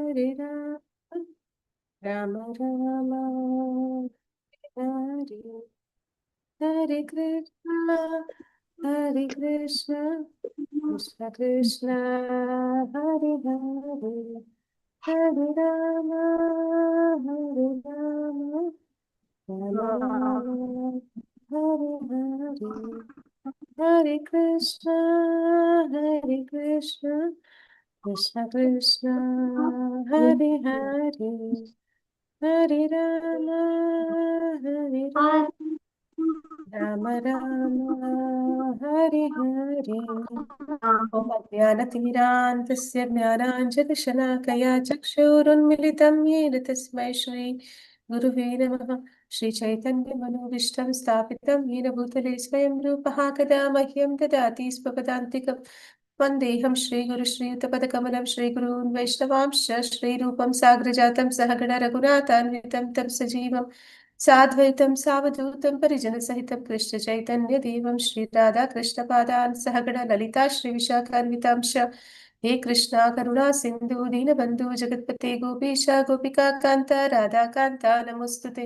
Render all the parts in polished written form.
Hare Rama Rama Hare Hare Krishna Hare Krishna Krishna Krishna Hare Hare Hare Rama Hare Rama Rama Rama Hare Hare Hare Krishna Hare Krishna Krishna Krishna Hare Hare Hare Rama Hare Rama Rama Rama Hare Hare ॐ अज्ञानतिमिरान्धस्य ज्ञानाञ्जनशलाकया चक्षुरुन्मिलितं येन तस्मै श्री गुरुवे नमः श्रीचैतन्यमनोभीष्टं स्थापितं येन भूतले स्वयं रूपः कदा मह्यं ददाति स्वपदान्तिकं वन्देऽहं श्रीगुरुश्रीयुतपदकमलं श्रीगुरून् वैष्णवांश्च श्रीरूपं साग्रजातं सहगण रघुनाथान्वितं तं सजीवं साद्वैतं सावधूतं परिजनसहितं कृष्णचैतन्यदेवं श्रीराधाकृष्णपादान् सहगण ललिता श्रीविशाखान्वितांश हे कृष्णा करुणा सिन्धु दीनबन्धु जगत्पते गोपीश गोपिकान्त राधाकान्त नमोऽस्तुते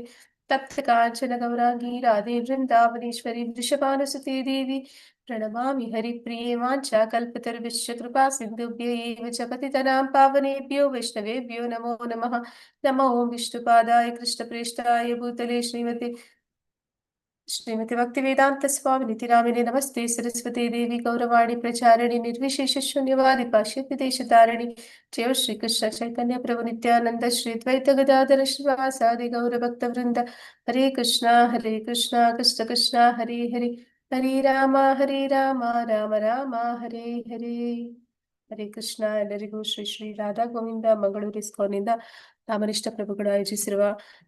तप्त काञ्चन गौराङ्गी राधे वृन्दावनेश्वरी वृषभानुसुते देवी प्रणमामि हरिप्रिये वाञ्छाकल्पतरुभ्यश्च कृपा सिन्धुभ्य एव च पतितनां पावनेभ्यो वैष्णवेभ्यो नमो नमः नमो विष्णुपादाय कृष्णप्रेष्ठाय भूतले श्रीमति भक्तिवेदांत स्वामी नितिरामिने नमस्ते सरस्वती देवी गौरवाणी प्रचारिणी निर्विशेष शून्यवादी पाश्चात्य देशधारिणी जय श्री कृष्ण चैतन्य प्रभु नित्यानंद श्री द्वैत गदाधर श्रीवासादि गौर भक्त वृंद हरे कृष्णा कृष्ण कृष्ण हरे हरे हरे राम राम राम हरे हरे ಹರೇ ಕೃಷ್ಣ. ಎಲ್ಲರಿಗೂ ಶ್ರೀ ಶ್ರೀ ರಾಧಾ ಗೋವಿಂದ ಮಂಗಳೂರು ಇಸ್ಕಾನ್ನಿಂದ ರಾಮನಿಷ್ಠ ಪ್ರಭುಗಳು ಆಯೋಜಿಸಿರುವ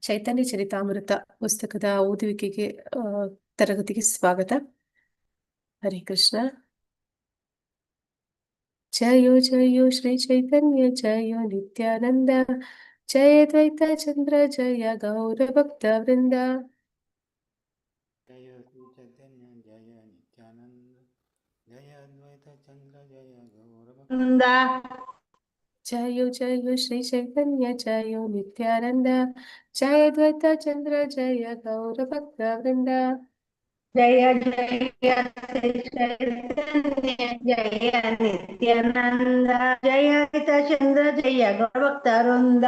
ಚೈತನ್ಯ ಚರಿತಾಮೃತ ಪುಸ್ತಕದ ಓದುವಿಕೆಗೆ ತರಗತಿಗೆ ಸ್ವಾಗತ. ಹರೇ ಕೃಷ್ಣ. ಜಯೋ ಜಯೋ ಶ್ರೀ ಚೈತನ್ಯ ಜಯೋ ನಿತ್ಯಾನಂದ ಜಯ ದ್ವೈತ ಚಂದ್ರ ಜಯ ಗೌರ ಭಕ್ತ ವೃಂದ. जय श्री चैतन्य जय नित्यानंद जय अद्वैत चंद्र जय गौरभक्तवृंद. जयो जयो श्री चैतन्य जयो नित्यानंद जय द्वैत चंद्र जय गौर भक्त वृंद. जय जय श्री चैतन्य जय नित्यानंद जय चंद्र जय गौरभक्तवृंद.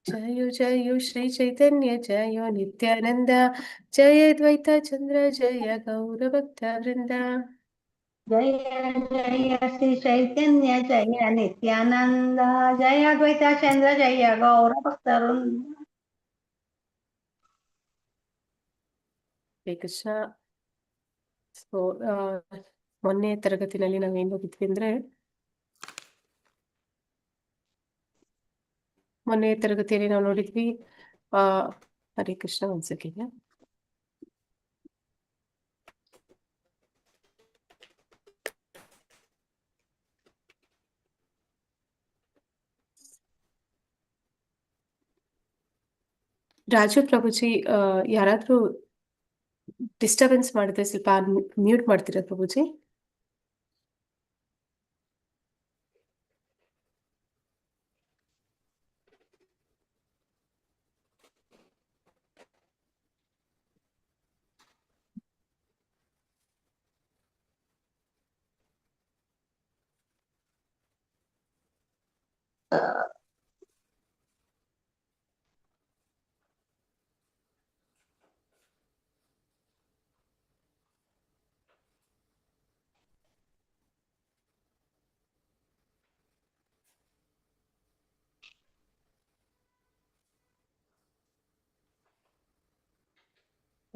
जयो जयो श्री चैतन्य जयो नित्यानंद जय द्वैत चंद्र जय गौर भक्त वृंद. जय जय श्री चैतन्य जय नित्यानंद जय द्वैत चंद्र जय गौरभक्तवृंद. ಹರೇ ಕೃಷ್ಣ. ಸೊ ಮೊನ್ನೆ ತರಗತಿನಲ್ಲಿ ನಾವೇನ್ ಹೋಗಿದ್ವಿ ಅಂದ್ರೆ ಮೊನ್ನೆ ತರಗತಿಯಲ್ಲಿ ನಾವು ನೋಡಿದ್ವಿ ಹರೇ ಕೃಷ್ಣ. ಒಂದ್ ಸೆಕೆಂಡ್. ರಾಜು ಪ್ರಭುಜಿ ಯಾರಾದ್ರೂ ಡಿಸ್ಟರ್ಬೆನ್ಸ್ ಮಾಡಿದ್ರೆ ಸ್ವಲ್ಪ ಮ್ಯೂಟ್ ಮಾಡ್ತೀರಾ ಪ್ರಭುಜಿ?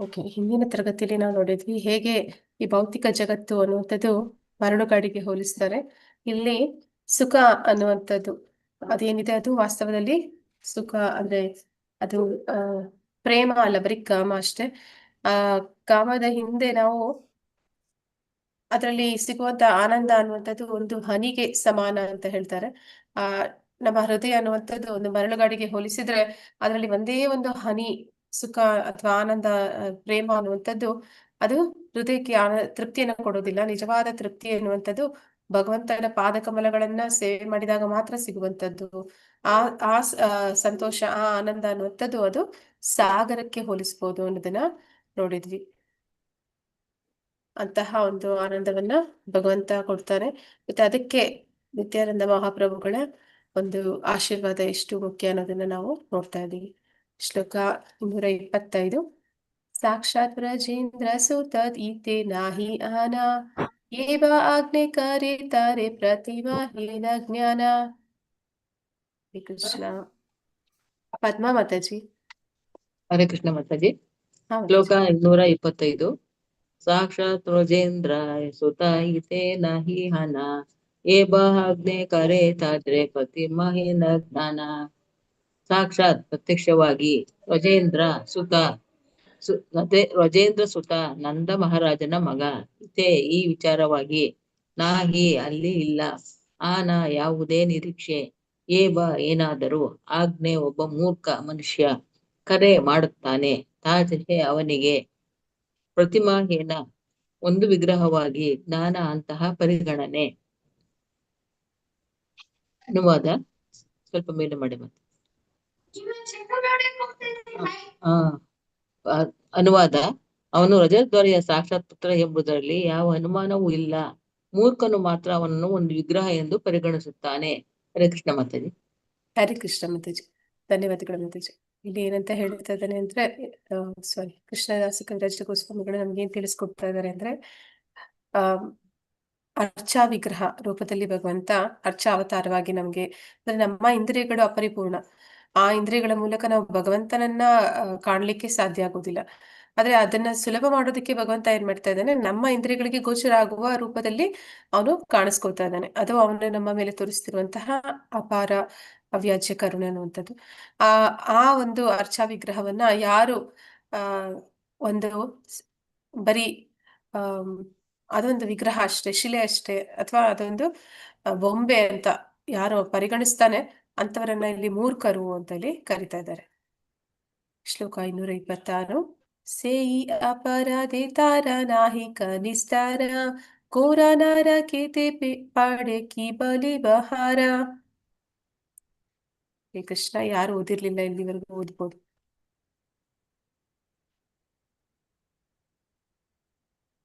ಓಕೆ. ಹಿಂದಿನ ತರಗತಿಯಲ್ಲಿ ನಾವು ನೋಡಿದ್ವಿ ಹೇಗೆ ಈ ಭೌತಿಕ ಜಗತ್ತು ಅನ್ನುವಂಥದ್ದು ಮರಳುಗಾಡಿಗೆ ಹೋಲಿಸ್ತಾರೆ. ಇಲ್ಲಿ ಸುಖ ಅನ್ನುವಂಥದ್ದು ಅದೇನಿದೆ ಅದು ವಾಸ್ತವದಲ್ಲಿ ಸುಖ ಅಂದ್ರೆ ಅದು ಪ್ರೇಮ ಅಲ್ಲ, ಬರೀ ಕಾಮ ಅಷ್ಟೇ. ಕಾಮದ ಹಿಂದೆ ನಾವು ಅದರಲ್ಲಿ ಸಿಗುವಂತ ಆನಂದ ಅನ್ನುವಂಥದ್ದು ಒಂದು ಹನಿಗೆ ಸಮಾನ ಅಂತ ಹೇಳ್ತಾರೆ. ನಮ್ಮ ಹೃದಯ ಅನ್ನುವಂಥದ್ದು ಒಂದು ಮರಳುಗಾಡಿಗೆ ಹೋಲಿಸಿದ್ರೆ ಅದರಲ್ಲಿ ಒಂದೇ ಒಂದು ಹನಿ ಸುಖ ಅಥವಾ ಆನಂದ, ಪ್ರೇಮ ಅನ್ನುವಂಥದ್ದು ಅದು ಹೃದಯಕ್ಕೆ ತೃಪ್ತಿಯನ್ನು ಕೊಡೋದಿಲ್ಲ. ನಿಜವಾದ ತೃಪ್ತಿ ಅನ್ನುವಂಥದ್ದು ಭಗವಂತನ ಪಾದಕಮಲಗಳನ್ನ ಸೇವೆ ಮಾಡಿದಾಗ ಮಾತ್ರ ಸಿಗುವಂತದ್ದು. ಆ ಆ ಸಂತೋಷ, ಆ ಆನಂದ ಅನ್ನುವಂಥದ್ದು ಅದು ಸಾಗರಕ್ಕೆ ಹೋಲಿಸ್ಬೋದು ಅನ್ನೋದನ್ನ ನೋಡಿದ್ವಿ. ಅಂತಹ ಒಂದು ಆನಂದವನ್ನ ಭಗವಂತ ಕೊಡ್ತಾನೆ. ಮತ್ತೆ ಅದಕ್ಕೆ ನಿತ್ಯಾನಂದ ಮಹಾಪ್ರಭುಗಳ ಒಂದು ಆಶೀರ್ವಾದ ಎಷ್ಟು ಮುಖ್ಯ ಅನ್ನೋದನ್ನ ನಾವು ನೋಡ್ತಾ ಇದ್ದೀವಿ. ಶ್ಲೋಕ 225. ಸಾಕ್ಷಾತ್ ವ್ರಜೇಂದ್ರ ಸುತದ್ ಈತೆ ನಾಹಿ ಆನ ಏವ ಆಜ್ಞೆ ಕರೆ ತಾರೆ ಪ್ರತಿಮಾ ಹೇನ ಜ್ಞಾನ. ಹರೇ ಕೃಷ್ಣ. ಪದ್ಮಾ ಮಾತಾಜಿ. ಹರೇ ಕೃಷ್ಣ ಮಾತಾಜಿ. ಹಾ ಶ್ಲೋಕ ಮಾತಾಜಿ. 225. ಸಾಕ್ಷಾತ್ ರೋಜೇಂದ್ರ ಸುತ ಹಿತೆ ನಹಿ ಹನ ಏಬಾಗ್ನೆ ಕರೆ ತಾದ್ರೆ ಪ್ರತಿಮಹೇನ ಜ್ಞಾನ. ಸಾಕ್ಷಾತ್ ಪ್ರತ್ಯಕ್ಷವಾಗಿ ರೋಜೇಂದ್ರ ಸುತ ಮತ್ತೆ ರೋಜೇಂದ್ರ ಸುತ ನಂದ ಮಹಾರಾಜನ ಮಗ. ಇತೆ ಈ ವಿಚಾರವಾಗಿ, ನಾಹಿ ಅಲ್ಲಿ ಇಲ್ಲ, ಆನ ಯಾವುದೇ ನಿರೀಕ್ಷೆ, ಏಬ ಏನಾದರೂ, ಆಜ್ಞೆ ಒಬ್ಬ ಮೂರ್ಖ ಮನುಷ್ಯ, ಕರೆ ಮಾಡುತ್ತಾನೆ, ತಾಜೆ ಅವನಿಗೆ, ಪ್ರತಿಮಾಹೀನ ಒಂದು ವಿಗ್ರಹವಾಗಿ, ಜ್ಞಾನ ಅಂತಹ ಪರಿಗಣನೆ. ಅನುವಾದ ಸ್ವಲ್ಪ ಮೇಲೆ ಮಾಡಿ ಮತ್ತೆ. ಅನುವಾದ: ಅವನು ರಜದ್ವಾರಿಯ ಸಾಕ್ಷಾತ್ ಪುತ್ರ ಎಂಬುದರಲ್ಲಿ ಯಾವ ಅನುಮಾನವೂ ಇಲ್ಲ. ಮೂರ್ಖನು ಮಾತ್ರ ಅವನನ್ನು ಒಂದು ವಿಗ್ರಹ ಎಂದು ಪರಿಗಣಿಸುತ್ತಾನೆ. ಹರೇ ಕೃಷ್ಣ ಮಾತಾಜಿ. ಹರೇ ಕೃಷ್ಣ ಮಾತಾಜಿ. ಧನ್ಯವಾದಗಳು ಮಾತಾಜಿ. ಇಲ್ಲಿ ಏನಂತ ಹೇಳ್ತಾ ಇದ್ದಾನೆ ಅಂದ್ರೆ, ಕೃಷ್ಣದಾಸ ಕವಿರಾಜ ಗೋಸ್ವಾಮಿಗಳು ನಮ್ಗೆ ಏನ್ ತಿಳಿಸ್ಕೊಡ್ತಾ ಇದ್ದಾರೆ ಅಂದ್ರೆ, ಅರ್ಚಾ ವಿಗ್ರಹ ರೂಪದಲ್ಲಿ ಭಗವಂತ ಅರ್ಚಾ ಅವತಾರವಾಗಿ ನಮ್ಗೆ, ಅಂದ್ರೆ ನಮ್ಮ ಇಂದ್ರಿಯಗಳು ಅಪರಿಪೂರ್ಣ, ಆ ಇಂದ್ರಿಯಗಳ ಮೂಲಕ ನಾವು ಭಗವಂತನನ್ನ ಕಾಣ್ಲಿಕ್ಕೆ ಸಾಧ್ಯ ಆಗೋದಿಲ್ಲ. ಆದ್ರೆ ಅದನ್ನ ಸುಲಭ ಮಾಡೋದಕ್ಕೆ ಭಗವಂತ ಏನ್ ಮಾಡ್ತಾ ಇದ್ದಾನೆ, ನಮ್ಮ ಇಂದ್ರಿಯಗಳಿಗೆ ಗೋಚರ ಆಗುವ ರೂಪದಲ್ಲಿ ಅವನು ಕಾಣಿಸ್ಕೊಳ್ತಾ ಇದ್ದಾನೆ. ಅದು ಅವನು ನಮ್ಮ ಮೇಲೆ ತೋರಿಸ್ತಿರುವಂತಹ ಅಪಾರ ಅವ್ಯಾಜ್ಯ ಕರುಣೆ ಅನ್ನುವಂಥದ್ದು. ಆ ಆ ಒಂದು ಅರ್ಚಾ ವಿಗ್ರಹವನ್ನ ಯಾರು ಆ ಒಂದು ಬರೀ ಅದೊಂದು ವಿಗ್ರಹ ಅಷ್ಟೇ, ಶಿಲೆ ಅಷ್ಟೇ, ಅಥವಾ ಅದೊಂದು ಬೊಂಬೆ ಅಂತ ಯಾರು ಪರಿಗಣಿಸ್ತಾನೆ ಅಂತವರನ್ನ ಇಲ್ಲಿ ಮೂರ್ಖರು ಅಂತ ಇಲ್ಲಿ ಕರಿತಾ ಇದ್ದಾರೆ. ಶ್ಲೋಕ 226. ಸೇಯಿ ಅಪರಾಧೆ ತಾರ ನಾಹಿ ಕನಿಸ್ತಾರ ಘೋರ ನಾರ ಕೇತೆ ಪಾಡೆ ಕಿ ಬಲಿ ಬಹಾರ. ಹೇ ಕೃಷ್ಣ, ಯಾರು ಓದಿರ್ಲಿಲ್ಲ ಇಲ್ಲಿವರೆಗೂ ಓದ್ಬೋದು.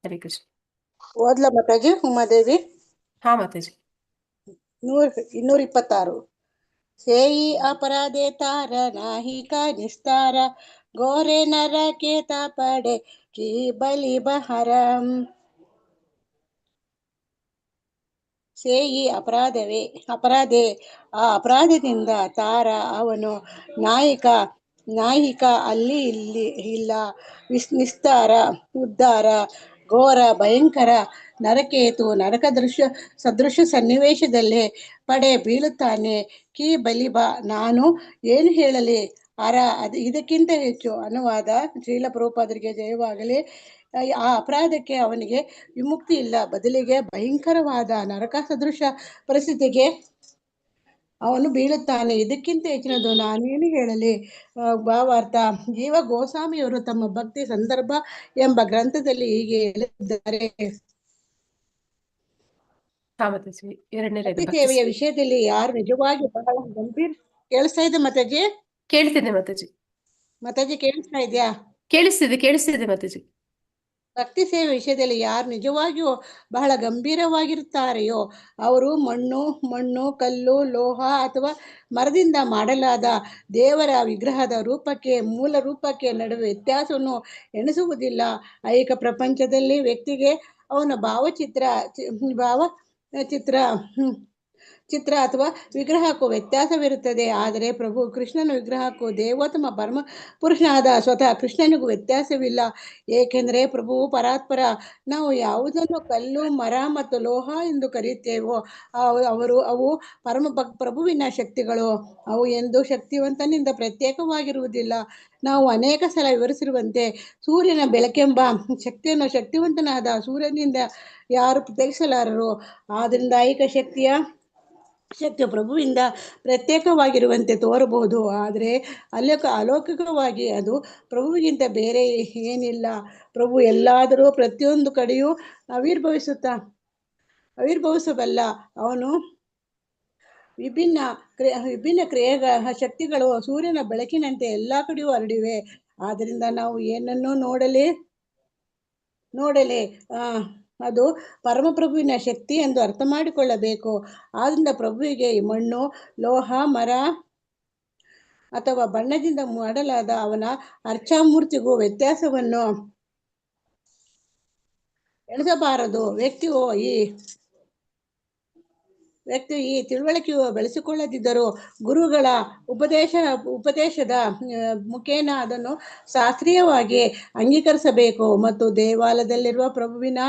ಹರೇ ಕೃಷ್ಣ. ಓದ್ಲ ಮಾತಾಜಿ? ಉಮಾದೇವಿ. ಹಾ ಮಾತಾಜಿ. 226. ಸೇಯಿ ಅಪರಾಧೆ ತಾರ ನಾಹಿ ಕಾ ನಿಸ್ತಾರ ಗೋರೆ ನರ ಕೇತ ಪಡೆ ಕಿ ಬಲಿ ಬಹರಂ. ಸೇಯಿ ಅಪರಾಧೆ, ಆ ಅಪರಾಧದಿಂದ, ತಾರ ಅವನು, ನಾಯಿಕ ಅಲ್ಲಿ ಇಲ್ಲ, ನಿಸ್ತಾರ ಉದ್ಧಾರ, ಘೋರ ಭಯಂಕರ, ನರಕೇತು ನರಕ ಸದೃಶ ಸನ್ನಿವೇಶದಲ್ಲೇ ಪಡೆ ಬೀಳುತ್ತಾನೆ. ಕಿ ಬಲಿಬ ನಾನು ಏನು ಹೇಳಲಿ, ಇದಕ್ಕಿಂತ ಹೆಚ್ಚು. ಅನುವಾದ: ಶ್ರೀಲ ಪ್ರಭುಪಾದರಿಗೆ ಜಯವಾಗಲಿ. ಆ ಅಪರಾಧಕ್ಕೆ ಅವನಿಗೆ ವಿಮುಕ್ತಿ ಇಲ್ಲ, ಬದಲಿಗೆ ಭಯಂಕರವಾದ ನರಕ ಸದೃಶ ಪರಿಸ್ಥಿತಿಗೆ ಅವನು ಬೀಳುತ್ತಾನೆ. ಇದಕ್ಕಿಂತ ಹೆಚ್ಚಿನದು ನಾನೇನು ಹೇಳಲಿ. ಭಾವಾರ್ಥ: ಜೀವ ಗೋಸ್ವಾಮಿಯವರು ತಮ್ಮ ಭಕ್ತಿ ಸಂದರ್ಭ ಎಂಬ ಗ್ರಂಥದಲ್ಲಿ ಹೀಗೆ ಹೇಳಿದ್ದಾರೆ. ಭಕ್ತಿ ಸೇವೆಯ ವಿಷಯದಲ್ಲಿ ಯಾರು ನಿಜವಾಗಿ ಬಹಳ ಗಂಭೀರ. ಕೇಳಿಸ್ತಾ ಇದೆ ಮಾತಾಜಿ? ಕೇಳ್ತಿದೆ ಮಾತಾಜಿ. ಮಾತಾಜಿ ಕೇಳಿಸ್ತಾ ಇದೆಯಾ? ಕೇಳಿಸ್ತಿದೆ ಮಾತಾಜಿ. ಭಕ್ತಿ ಸೇವೆ ವಿಷಯದಲ್ಲಿ ಯಾರು ನಿಜವಾಗಿಯೂ ಬಹಳ ಗಂಭೀರವಾಗಿರುತ್ತಾರೆಯೋ ಅವರು ಮಣ್ಣು, ಕಲ್ಲು, ಲೋಹ ಅಥವಾ ಮರದಿಂದ ಮಾಡಲಾದ ದೇವರ ವಿಗ್ರಹದ ರೂಪಕ್ಕೆ, ಮೂಲ ರೂಪಕ್ಕೆ ನಡುವೆ ವ್ಯತ್ಯಾಸವನ್ನು ಎಣಿಸುವುದಿಲ್ಲ. ಐಹಿಕ ಪ್ರಪಂಚದಲ್ಲಿ ವ್ಯಕ್ತಿಗೆ ಅವನ ಚಿತ್ರ ಅಥವಾ ವಿಗ್ರಹಕ್ಕೂ ವ್ಯತ್ಯಾಸವಿರುತ್ತದೆ. ಆದರೆ ಪ್ರಭು ಕೃಷ್ಣನ ವಿಗ್ರಹಕ್ಕೂ ದೇವೋತ್ತಮ ಪರಮ ಪುರುಷನಾದ ಸ್ವತಃ ಕೃಷ್ಣನಿಗೂ ವ್ಯತ್ಯಾಸವಿಲ್ಲ. ಏಕೆಂದರೆ ಪ್ರಭುವು ಪರಾತ್ಪರ. ನಾವು ಯಾವುದನ್ನು ಕಲ್ಲು, ಮರ ಮತ್ತು ಲೋಹ ಎಂದು ಕರೆಯುತ್ತೇವೋ ಅವು ಪ್ರಭುವಿನ ಶಕ್ತಿಗಳು. ಅವು ಎಂದು ಶಕ್ತಿವಂತನಿಂದ ಪ್ರತ್ಯೇಕವಾಗಿರುವುದಿಲ್ಲ. ನಾವು ಅನೇಕ ಸಲ ವಿವರಿಸಿರುವಂತೆ ಸೂರ್ಯನ ಬೆಳಕೆಂಬ ಶಕ್ತಿಯನ್ನು ಶಕ್ತಿವಂತನಾದ ಸೂರ್ಯನಿಂದ ಯಾರು ಪ್ರತ್ಯೇಕಿಸಲಾರರು. ಆದ್ದರಿಂದ ಐಹಿಕ ಶಕ್ತಿಯ ಪ್ರಭುವಿಂದ ಪ್ರತ್ಯೇಕವಾಗಿರುವಂತೆ ತೋರಬಹುದು, ಆದರೆ ಅಲೌಕಿಕವಾಗಿ ಅದು ಪ್ರಭುವಿಗಿಂತ ಬೇರೆ ಏನಿಲ್ಲ. ಪ್ರಭು ಎಲ್ಲಾದರೂ ಪ್ರತಿಯೊಂದು ಕಡೆಯೂ ಆವಿರ್ಭವಿಸಬಲ್ಲ. ಅವನು ವಿಭಿನ್ನ ಕ್ರಿಯೆಗಳ ಶಕ್ತಿಗಳು ಸೂರ್ಯನ ಬೆಳಕಿನಂತೆ ಎಲ್ಲ ಕಡೆಯೂ ಹರಡಿವೆ. ಆದ್ದರಿಂದ ನಾವು ಏನನ್ನೂ ನೋಡಲಿ ಅದು ಪರಮಪ್ರಭುವಿನ ಶಕ್ತಿ ಎಂದು ಅರ್ಥ ಮಾಡಿಕೊಳ್ಳಬೇಕು. ಆದ್ದರಿಂದ ಪ್ರಭುವಿಗೆ ಈ ಮಣ್ಣು, ಲೋಹ, ಮರ ಅಥವಾ ಬಣ್ಣದಿಂದ ಮಾಡಲಾದ ಅವನ ಅರ್ಚಾಮೂರ್ತಿಗೂ ವ್ಯತ್ಯಾಸವನ್ನು ಎಣಿಸಬಾರದು. ವ್ಯಕ್ತಿಯು ಈ ತಿಳುವಳಿಕೆಯು ಬೆಳೆಸಿಕೊಳ್ಳದಿದ್ದರೂ ಗುರುಗಳ ಉಪದೇಶದ ಮುಖೇನ ಅದನ್ನು ಶಾಸ್ತ್ರೀಯವಾಗಿ ಅಂಗೀಕರಿಸಬೇಕು ಮತ್ತು ದೇವಾಲಯದಲ್ಲಿರುವ ಪ್ರಭುವಿನ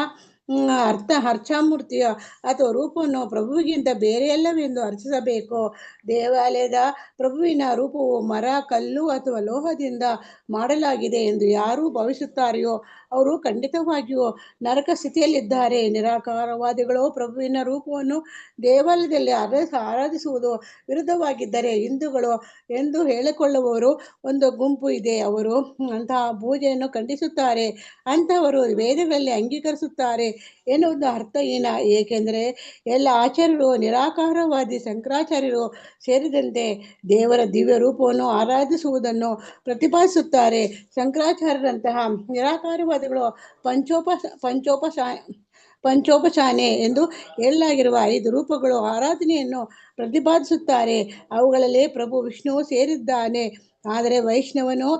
ಅರ್ಚಾಮೂರ್ತಿಯ ಅಥವಾ ರೂಪವನ್ನು ಪ್ರಭುವಿಗಿಂತ ಬೇರೆಯಲ್ಲವೆಂದು ಅರ್ಚಿಸಬೇಕು. ದೇವಾಲಯದ ಪ್ರಭುವಿನ ರೂಪವು ಮರ, ಕಲ್ಲು ಅಥವಾ ಲೋಹದಿಂದ ಮಾಡಲಾಗಿದೆ ಎಂದು ಯಾರು ಭಾವಿಸುತ್ತಾರೆಯೋ ಅವರು ಖಂಡಿತವಾಗಿಯೂ ನರಕ ಸ್ಥಿತಿಯಲ್ಲಿದ್ದಾರೆ. ನಿರಾಕಾರವಾದಿಗಳು ಪ್ರಭುವಿನ ರೂಪವನ್ನು ದೇವಾಲಯದಲ್ಲಿ ಆರಾಧಿಸುವುದು ವಿರುದ್ಧವಾಗಿದ್ದರೆ ಹಿಂದೂಗಳು ಎಂದು ಹೇಳಿಕೊಳ್ಳುವವರು ಒಂದು ಗುಂಪು ಇದೆ. ಅವರು ಅಂತಹ ಪೂಜೆಯನ್ನು ಖಂಡಿಸುತ್ತಾರೆ. ಅಂತಹವರು ವೇದಗಳಲ್ಲಿ ಅಂಗೀಕರಿಸುತ್ತಾರೆ ಎನ್ನುವುದು ಅರ್ಥಹೀನ, ಏಕೆಂದರೆ ಎಲ್ಲ ಆಚಾರ್ಯರು ನಿರಾಕಾರವಾದಿ ಶಂಕರಾಚಾರ್ಯರು ಸೇರಿದಂತೆ ದೇವರ ದಿವ್ಯ ರೂಪವನ್ನು ಆರಾಧಿಸುವುದನ್ನು ಪ್ರತಿಪಾದಿಸುತ್ತಾರೆ. ಶಂಕರಾಚಾರ್ಯರಂತಹ ನಿರಾಕಾರವಾದಿಗಳು ಪಂಚೋಪಶಾನೆ ಎಂದು ಹೇಳಲಾಗಿರುವ 5 ರೂಪಗಳು ಆರಾಧನೆಯನ್ನು ಪ್ರತಿಪಾದಿಸುತ್ತಾರೆ. ಅವುಗಳಲ್ಲಿ ಪ್ರಭು ವಿಷ್ಣುವು ಸೇರಿದ್ದಾನೆ. ಆದರೆ ವೈಷ್ಣವರು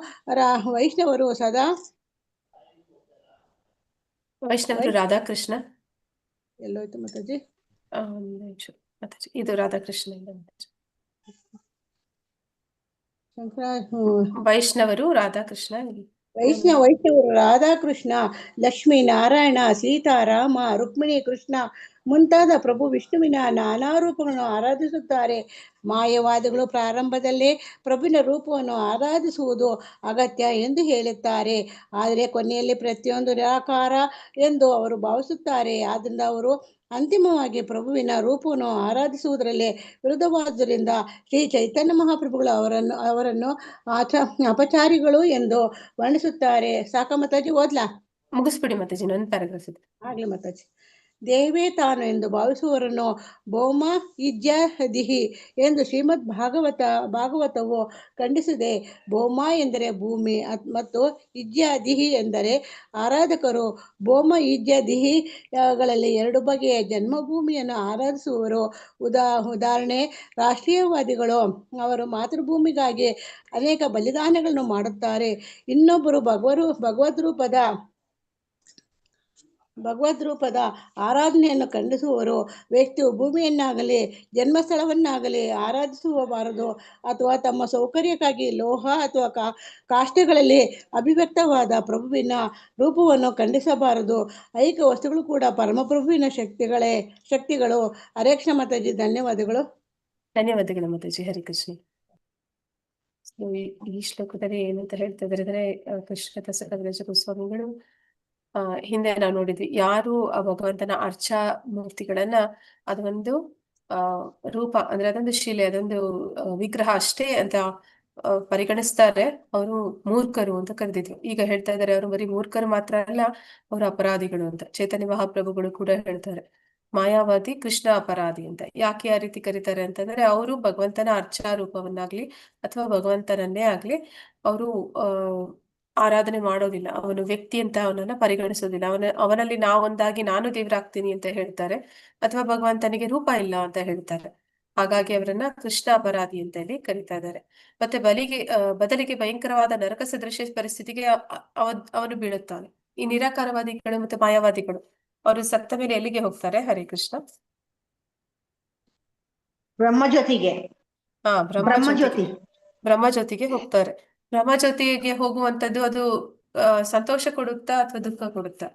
ರಾಧಾಕೃಷ್ಣ. ಎಲ್ಲೋಯ್ತು ಮಾತಾಜಿ? ಮಾತಾಜಿ ಇದು ರಾಧಾಕೃಷ್ಣ ಇಲ್ಲ ಮಾತಾಜಿ. ವೈಷ್ಣವರು ರಾಧಾಕೃಷ್ಣ. ವೈಷ್ಣವರು ರಾಧಾಕೃಷ್ಣ, ಲಕ್ಷ್ಮೀ ನಾರಾಯಣ, ಸೀತಾ, ರಾಮ, ರುಕ್ಮಿಣಿ, ಕೃಷ್ಣ ಮುಂತಾದ ಪ್ರಭು ವಿಷ್ಣುವಿನ ನಾನಾ ರೂಪಗಳನ್ನು ಆರಾಧಿಸುತ್ತಾರೆ. ಮಾಯವಾದಿಗಳು ಪ್ರಾರಂಭದಲ್ಲೇ ಪ್ರಭುವಿನ ರೂಪವನ್ನು ಆರಾಧಿಸುವುದು ಅಗತ್ಯ ಎಂದು ಹೇಳುತ್ತಾರೆ, ಆದರೆ ಕೊನೆಯಲ್ಲಿ ಪ್ರತಿಯೊಂದು ನಿರಾಕಾರ ಎಂದು ಅವರು ಭಾವಿಸುತ್ತಾರೆ. ಆದ್ದರಿಂದ ಅವರು ಅಂತಿಮವಾಗಿ ಪ್ರಭುವಿನ ರೂಪವನ್ನು ಆರಾಧಿಸುವುದರಲ್ಲಿ ವಿರುದ್ಧವಾದುದರಿಂದ ಶ್ರೀ ಚೈತನ್ಯ ಮಹಾಪ್ರಭುಗಳು ಅವರನ್ನು ಅಪಚಾರಿಗಳು ಎಂದು ವರ್ಣಿಸುತ್ತಾರೆ. ಸಾಕ ಮಾತಾಜಿ? ಓದ್ಲಾ? ಮುಗಿಸ್ಬಿಡಿ ಮಾತಾಜಿ, ಇನ್ನೊಂದು ಪ್ಯಾರಾಗ್ರಾಫ್ ಇದೆ. ಆಗ್ಲಿ ಮಾತಾಜಿ. ದೇವೇ ತಾನು ಎಂದು ಭಾವಿಸುವವರನ್ನು ಭೌಮ ಇಜ್ಯಾದಿಹಿ ಎಂದು ಶ್ರೀಮದ್ ಭಾಗವತವು ಖಂಡಿಸಿದೆ. ಭೌಮ ಎಂದರೆ ಭೂಮಿ ಮತ್ತು ಇಜ್ಯಾದಿಹಿ ಎಂದರೆ ಆರಾಧಕರು. ಭೌಮ ಇಜ್ಯಾದಿಹಿಗಳಲ್ಲಿ 2 ಬಗೆಯ ಜನ್ಮಭೂಮಿಯನ್ನು ಆರಾಧಿಸುವವರು. ಉದಾಹರಣೆ, ರಾಷ್ಟ್ರೀಯವಾದಿಗಳು ಅವರು ಮಾತೃಭೂಮಿಗಾಗಿ ಅನೇಕ ಬಲಿದಾನಗಳನ್ನು ಮಾಡುತ್ತಾರೆ. ಇನ್ನೊಬ್ಬರು ಭಗವದ್ರೂಪದ ಆರಾಧನೆಯನ್ನು ಖಂಡಿಸುವರು. ವ್ಯಕ್ತಿಯು ಭೂಮಿಯನ್ನಾಗಲಿ ಜನ್ಮಸ್ಥಳವನ್ನಾಗಲಿ ಆರಾಧಿಸಬಾರದು ಅಥವಾ ತಮ್ಮ ಸೌಕರ್ಯಕ್ಕಾಗಿ ಲೋಹ ಅಥವಾ ಕಾಷ್ಟಗಳಲ್ಲಿ ಅಭಿವ್ಯಕ್ತವಾದ ಪ್ರಭುವಿನ ರೂಪವನ್ನು ಖಂಡಿಸಬಾರದು. ಐಕ ವಸ್ತುಗಳು ಕೂಡ ಪರಮಪ್ರಭುವಿನ ಶಕ್ತಿಗಳು. ಹರೇ ಕೃಷ್ಣ ಮಾತಾಜಿ, ಧನ್ಯವಾದಗಳು. ಧನ್ಯವಾದಗಳು ಮಾತಾಜಿ. ಹರಿಕೃಷ್ಣ. ಈ ಶ್ಲೋಕದಲ್ಲಿ ಏನಂತ ಹೇಳ್ತಾ ಇದ್ದಾರೆ, ಕೃಷ್ಣ ದಾಸ ಗೋಸ್ವಾಮಿಗಳು ಹಿಂದೆ ನಾವು ನೋಡಿದ್ವಿ, ಯಾರು ಆ ಭಗವಂತನ ಅರ್ಚಾ ಮೂರ್ತಿಗಳನ್ನ ಅದೊಂದು ರೂಪ ಅಂದ್ರೆ ಅದೊಂದು ಶಿಲೆ, ಅದೊಂದು ವಿಗ್ರಹ ಅಷ್ಟೇ ಅಂತ ಪರಿಗಣಿಸ್ತಾರೆ, ಅವರು ಮೂರ್ಖರು ಅಂತ ಕರೆದಿದ್ರು. ಈಗ ಹೇಳ್ತಾ ಇದ್ದಾರೆ ಅವರು ಬರೀ ಮೂರ್ಖರು ಮಾತ್ರ ಅಲ್ಲ, ಅವರು ಅಪರಾಧಿಗಳು ಅಂತ. ಚೈತನ್ಯ ಮಹಾಪ್ರಭುಗಳು ಕೂಡ ಹೇಳ್ತಾರೆ, ಮಾಯಾವಾದಿ ಕೃಷ್ಣ ಅಪರಾಧಿ ಅಂತ. ಯಾಕೆ ಆ ರೀತಿ ಕರೀತಾರೆ ಅಂತಂದ್ರೆ, ಅವರು ಭಗವಂತನ ಅರ್ಚಾ ರೂಪವನ್ನಾಗ್ಲಿ ಅಥವಾ ಭಗವಂತನನ್ನೇ ಆಗ್ಲಿ ಅವರು ಆರಾಧನೆ ಮಾಡೋದಿಲ್ಲ. ಅವನು ವ್ಯಕ್ತಿ ಅಂತ ಅವನನ್ನ ಪರಿಗಣಿಸೋದಿಲ್ಲ. ಅವನಲ್ಲಿ ನಾವೊಂದಾಗಿ ನಾನು ದೇವರಾಗ್ತೀನಿ ಅಂತ ಹೇಳ್ತಾರೆ, ಅಥವಾ ಭಗವಂತನಿಗೆ ರೂಪ ಇಲ್ಲ ಅಂತ ಹೇಳ್ತಾರೆ. ಹಾಗಾಗಿ ಅವರನ್ನ ಕೃಷ್ಣ ಅಪರಾಧಿ ಅಂತ ಹೇಳಿ ಕರೀತಾ ಇದ್ದಾರೆ. ಮತ್ತೆ ಬದಲಿಗೆ ಭಯಂಕರವಾದ ನರಕ ಸದೃಶ ಪರಿಸ್ಥಿತಿಗೆ ಅವನು ಬೀಳುತ್ತಾನೆ. ಈ ನಿರಾಕಾರವಾದಿಗಳು ಮತ್ತೆ ಮಾಯಾವಾದಿಗಳು ಅವರು ಸತ್ತ ಮೇಲೆ ಎಲ್ಲಿಗೆ ಹೋಗ್ತಾರೆ? ಹರೇ ಕೃಷ್ಣ. ಬ್ರಹ್ಮಜ್ಯೋತಿಗೆ. ಬ್ರಹ್ಮಜ್ಯೋತಿಗೆ ಹೋಗ್ತಾರೆ. ಬ್ರಹ್ಮಜ್ಯೋತಿಗೆ ಹೋಗುವಂತದ್ದು ಅದು ಸಂತೋಷ ಕೊಡುತ್ತಾ ಅಥವಾ ದುಃಖ ಕೊಡುತ್ತಾ?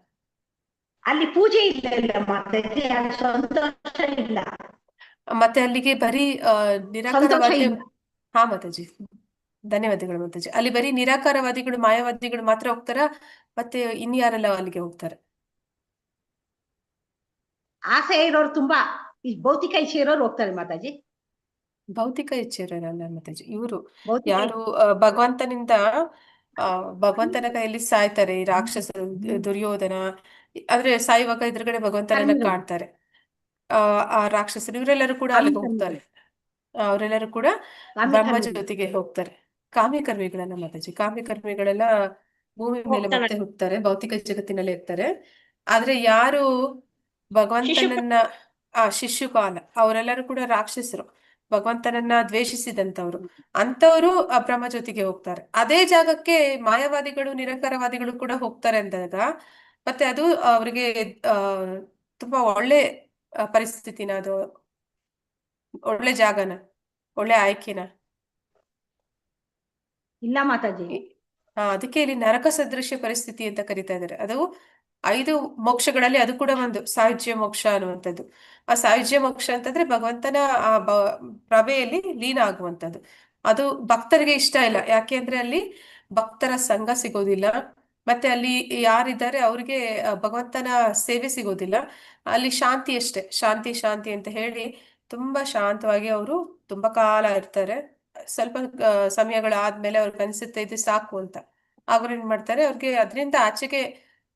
ಅಲ್ಲಿ ಪೂಜೆ ಇಲ್ಲ, ಸಂತೋಷ ಇಲ್ಲ. ಮತ್ತೆ ಅಲ್ಲಿಗೆ ಬರೀ ನಿರಾಕಾರವಾದಿ. ಹಾ ಮಾತಾಜಿ, ಧನ್ಯವಾದಗಳು ಮಾತಾಜಿ. ಅಲ್ಲಿ ಬರೀ ನಿರಾಕಾರವಾದಿಗಳು ಮಾಯಾವಾದಿಗಳು ಮಾತ್ರ ಹೋಗ್ತಾರ, ಮತ್ತೆ ಇನ್ಯಾರೆಲ್ಲ ಅಲ್ಲಿಗೆ ಹೋಗ್ತಾರೆ? ಆಸೆ ಇರೋರು, ತುಂಬಾ ಭೌತಿಕ ಇಚ್ಛೆ ಇರೋರು ಹೋಗ್ತಾರೆ ಮಾತಾಜಿ. ಭೌತಿಕ ಇಚ್ಛೆ ಇರೋರಲ್ಲ ಮಾತಾಜಿ, ಇವರು ಯಾರು ಭಗವಂತನಿಂದ ಭಗವಂತನ ಕೈಯಲ್ಲಿ ಸಾಯ್ತಾರೆ. ಈ ರಾಕ್ಷಸ ದುರ್ಯೋಧನ ಆದ್ರೆ ಸಾಯುವಾಗ ಎದುರುಗಡೆ ಭಗವಂತನನ್ನ ಕಾಣ್ತಾರೆ. ಆ ರಾಕ್ಷಸರು ಇವರೆಲ್ಲರೂ ಕೂಡ ಅಲ್ಲಿಗೆ ಹೋಗ್ತಾರೆ. ಅವರೆಲ್ಲರೂ ಕೂಡ ಬ್ರಹ್ಮ ಜ್ಯೋತಿಗೆ ಹೋಗ್ತಾರೆ. ಕಾಮ್ಯಕರ್ಮಿಗಳನ್ನ ಮಾತಾಜಿ, ಕಾಮ್ಯಕರ್ಮಿಗಳೆಲ್ಲ ಭೂಮಿ ಮೇಲೆ ಮತ್ತೆ ಹುಟ್ಟುತ್ತಾರೆ, ಭೌತಿಕ ಜಗತ್ತಿನಲ್ಲಿ ಇರ್ತಾರೆ. ಆದ್ರೆ ಯಾರು ಭಗವಂತನನ್ನ ಶಿಶುಪಾಲ ಅವರೆಲ್ಲರೂ ಕೂಡ ರಾಕ್ಷಸರು, ಭಗವಂತನನ್ನ ದ್ವೇಷಿಸಿದಂತವ್ರು, ಅಂತವರು ಆ ಬ್ರಹ್ಮ ಜ್ಯೋತಿಗೆ ಹೋಗ್ತಾರೆ. ಅದೇ ಜಾಗಕ್ಕೆ ಮಾಯಾವಾದಿಗಳು ನಿರಂಕಾರವಾದಿಗಳು ಕೂಡ ಹೋಗ್ತಾರೆ ಅಂದಾಗ ಮತ್ತೆ ಅದು ಅವ್ರಿಗೆ ತುಂಬಾ ಒಳ್ಳೆ ಪರಿಸ್ಥಿತಿನ, ಅದು ಒಳ್ಳೆ ಜಾಗನ, ಒಳ್ಳೆ ಆಯ್ಕೆನ? ಇಲ್ಲ ಮಾತಾಜಿ. ಅದಕ್ಕೆ ಇಲ್ಲಿ ನರಕ ಸದೃಶ್ಯ ಪರಿಸ್ಥಿತಿ ಅಂತ ಕರಿತಾ ಇದ್ದಾರೆ. ಅದು 5 ಮೋಕ್ಷಗಳಲ್ಲಿ ಅದು ಕೂಡ ಒಂದು ಸಾಯುಜ್ಯ ಮೋಕ್ಷ ಅನ್ನುವಂಥದ್ದು. ಆ ಸಾಯುಜ್ಯ ಮೋಕ್ಷ ಅಂತಂದ್ರೆ ಭಗವಂತನ ಆ ಪ್ರಭೆಯಲ್ಲಿ ಲೀನ ಆಗುವಂಥದ್ದು. ಅದು ಭಕ್ತರಿಗೆ ಇಷ್ಟ ಇಲ್ಲ. ಯಾಕೆ ಅಂದ್ರೆ ಅಲ್ಲಿ ಭಕ್ತರ ಸಂಘ ಸಿಗೋದಿಲ್ಲ, ಮತ್ತೆ ಅಲ್ಲಿ ಯಾರಿದ್ದಾರೆ ಅವ್ರಿಗೆ ಭಗವಂತನ ಸೇವೆ ಸಿಗೋದಿಲ್ಲ. ಅಲ್ಲಿ ಶಾಂತಿ ಅಷ್ಟೇ, ಶಾಂತಿ ಶಾಂತಿ ಅಂತ ಹೇಳಿ ತುಂಬಾ ಶಾಂತವಾಗಿ ಅವರು ತುಂಬಾ ಕಾಲ ಇರ್ತಾರೆ. ಸ್ವಲ್ಪ ಸಮಯಗಳಾದ್ಮೇಲೆ ಅವ್ರಿಗೆ ಅನ್ಸುತ್ತೆ ಇದು ಸಾಕು ಅಂತ. ಅವ್ರು ಏನ್ ಮಾಡ್ತಾರೆ, ಅವ್ರಿಗೆ ಅದರಿಂದ ಆಚೆಗೆ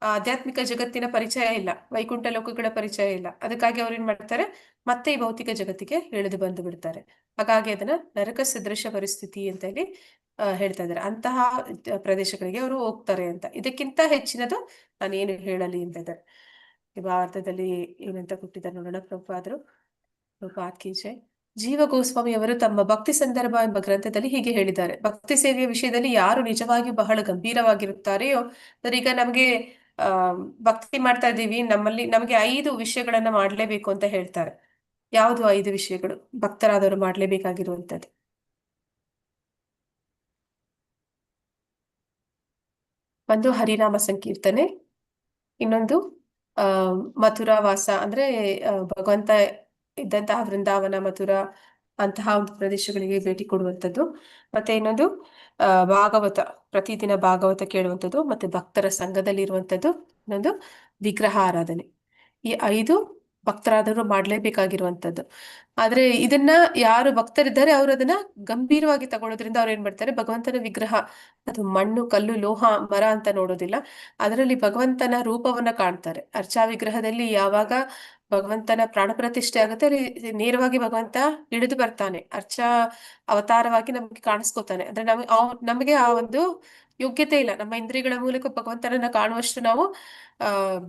ಆಧ್ಯಾತ್ಮಿಕ ಜಗತ್ತಿನ ಪರಿಚಯ ಇಲ್ಲ, ವೈಕುಂಠ ಲೋಕಗಳ ಪರಿಚಯ ಇಲ್ಲ. ಅದಕ್ಕಾಗಿ ಅವ್ರು ಏನ್ ಮಾಡ್ತಾರೆ, ಮತ್ತೆ ಈ ಭೌತಿಕ ಜಗತ್ತಿಗೆ ಇಳಿದು ಬಂದು ಬಿಡ್ತಾರೆ. ಹಾಗಾಗಿ ಅದನ್ನ ನರಕ ಸದೃಶ ಪರಿಸ್ಥಿತಿ ಅಂತ ಹೇಳಿ ಹೇಳ್ತಾ ಇದ್ದಾರೆ. ಅಂತಹ ಪ್ರದೇಶಗಳಿಗೆ ಅವರು ಹೋಗ್ತಾರೆ ಅಂತ. ಇದಕ್ಕಿಂತ ಹೆಚ್ಚಿನದು ನಾನೇನು ಹೇಳಲಿ ಅಂತ ಇದ್ದಾರೆ. ಈ ಭಾರತದಲ್ಲಿ ಏನಂತ ಕೊಟ್ಟಿದ್ದಾರೆ ನೋಡೋಣ. ಪ್ರಭುಪಾದರು, ಪ್ರಭುಪಾದ್ ಕಿ ಜೈ. ಜೀವ ಗೋಸ್ವಾಮಿ ಅವರು ತಮ್ಮ ಭಕ್ತಿ ಸಂದರ್ಭ ಎಂಬ ಗ್ರಂಥದಲ್ಲಿ ಹೀಗೆ ಹೇಳಿದ್ದಾರೆ. ಭಕ್ತಿ ಸೇವೆಯ ವಿಷಯದಲ್ಲಿ ಯಾರು ನಿಜವಾಗಿಯೂ ಬಹಳ ಗಂಭೀರವಾಗಿರುತ್ತಾರೆಯೋ, ಈಗ ನಮಗೆ ಭಕ್ತಿ ಮಾಡ್ತಾ ಇದ್ದೀವಿ, ನಮಗೆ 5 ವಿಷಯಗಳನ್ನ ಮಾಡ್ಲೇಬೇಕು ಅಂತ ಹೇಳ್ತಾರೆ. ಯಾವುದು 5 ವಿಷಯಗಳು ಭಕ್ತರಾದವರು ಮಾಡ್ಲೇಬೇಕಾಗಿರುವಂತದ್ದು? ಒಂದು ಹರಿನಾಮ ಸಂಕೀರ್ತನೆ, ಇನ್ನೊಂದು ಮಥುರಾ ವಾಸ ಅಂದ್ರೆ ಭಗವಂತ ಇದ್ದಂತಹ ವೃಂದಾವನ, ಮಥುರಾ ಅಂತಹ ಒಂದು ಪ್ರದೇಶಗಳಿಗೆ ಭೇಟಿ ಕೊಡುವಂಥದ್ದು. ಮತ್ತೆ ಇನ್ನೊಂದು ಭಾಗವತ, ಪ್ರತಿದಿನ ಭಾಗವತ ಕೇಳುವಂಥದ್ದು, ಮತ್ತೆ ಭಕ್ತರ ಸಂಘದಲ್ಲಿ ಇರುವಂಥದ್ದು, ಇನ್ನೊಂದು ವಿಗ್ರಹ ಆರಾಧನೆ. ಈ 5 ಭಕ್ತರಾದವರು ಮಾಡ್ಲೇಬೇಕಾಗಿರುವಂಥದ್ದು. ಆದ್ರೆ ಇದನ್ನ ಯಾರು ಭಕ್ತರಿದ್ದಾರೆ ಅವರು ಅದನ್ನ ಗಂಭೀರವಾಗಿ ತಗೊಳ್ಳೋದ್ರಿಂದ ಅವ್ರು ಏನ್ ಮಾಡ್ತಾರೆ, ಭಗವಂತನ ವಿಗ್ರಹ ಅದು ಮಣ್ಣು, ಕಲ್ಲು, ಲೋಹ, ಮರ ಅಂತ ನೋಡೋದಿಲ್ಲ, ಅದರಲ್ಲಿ ಭಗವಂತನ ರೂಪವನ್ನ ಕಾಣ್ತಾರೆ. ಅರ್ಚಾ ವಿಗ್ರಹದಲ್ಲಿ ಯಾವಾಗ ಭಗವಂತನ ಪ್ರಾಣ ಪ್ರತಿಷ್ಠೆ ಆಗುತ್ತೆ, ನೇರವಾಗಿ ಭಗವಂತ ಇಳಿದು ಬರ್ತಾನೆ, ಅರ್ಚಾ ಅವತಾರವಾಗಿ ನಮ್ಗೆ ಕಾಣಿಸ್ಕೋತಾನೆ. ಅಂದ್ರೆ ನಮಗೆ ಆ ಒಂದು ಯೋಗ್ಯತೆ ಇಲ್ಲ, ನಮ್ಮ ಇಂದ್ರಿಯಗಳ ಮೂಲಕ ಭಗವಂತನನ್ನ ಕಾಣುವಷ್ಟು ನಾವು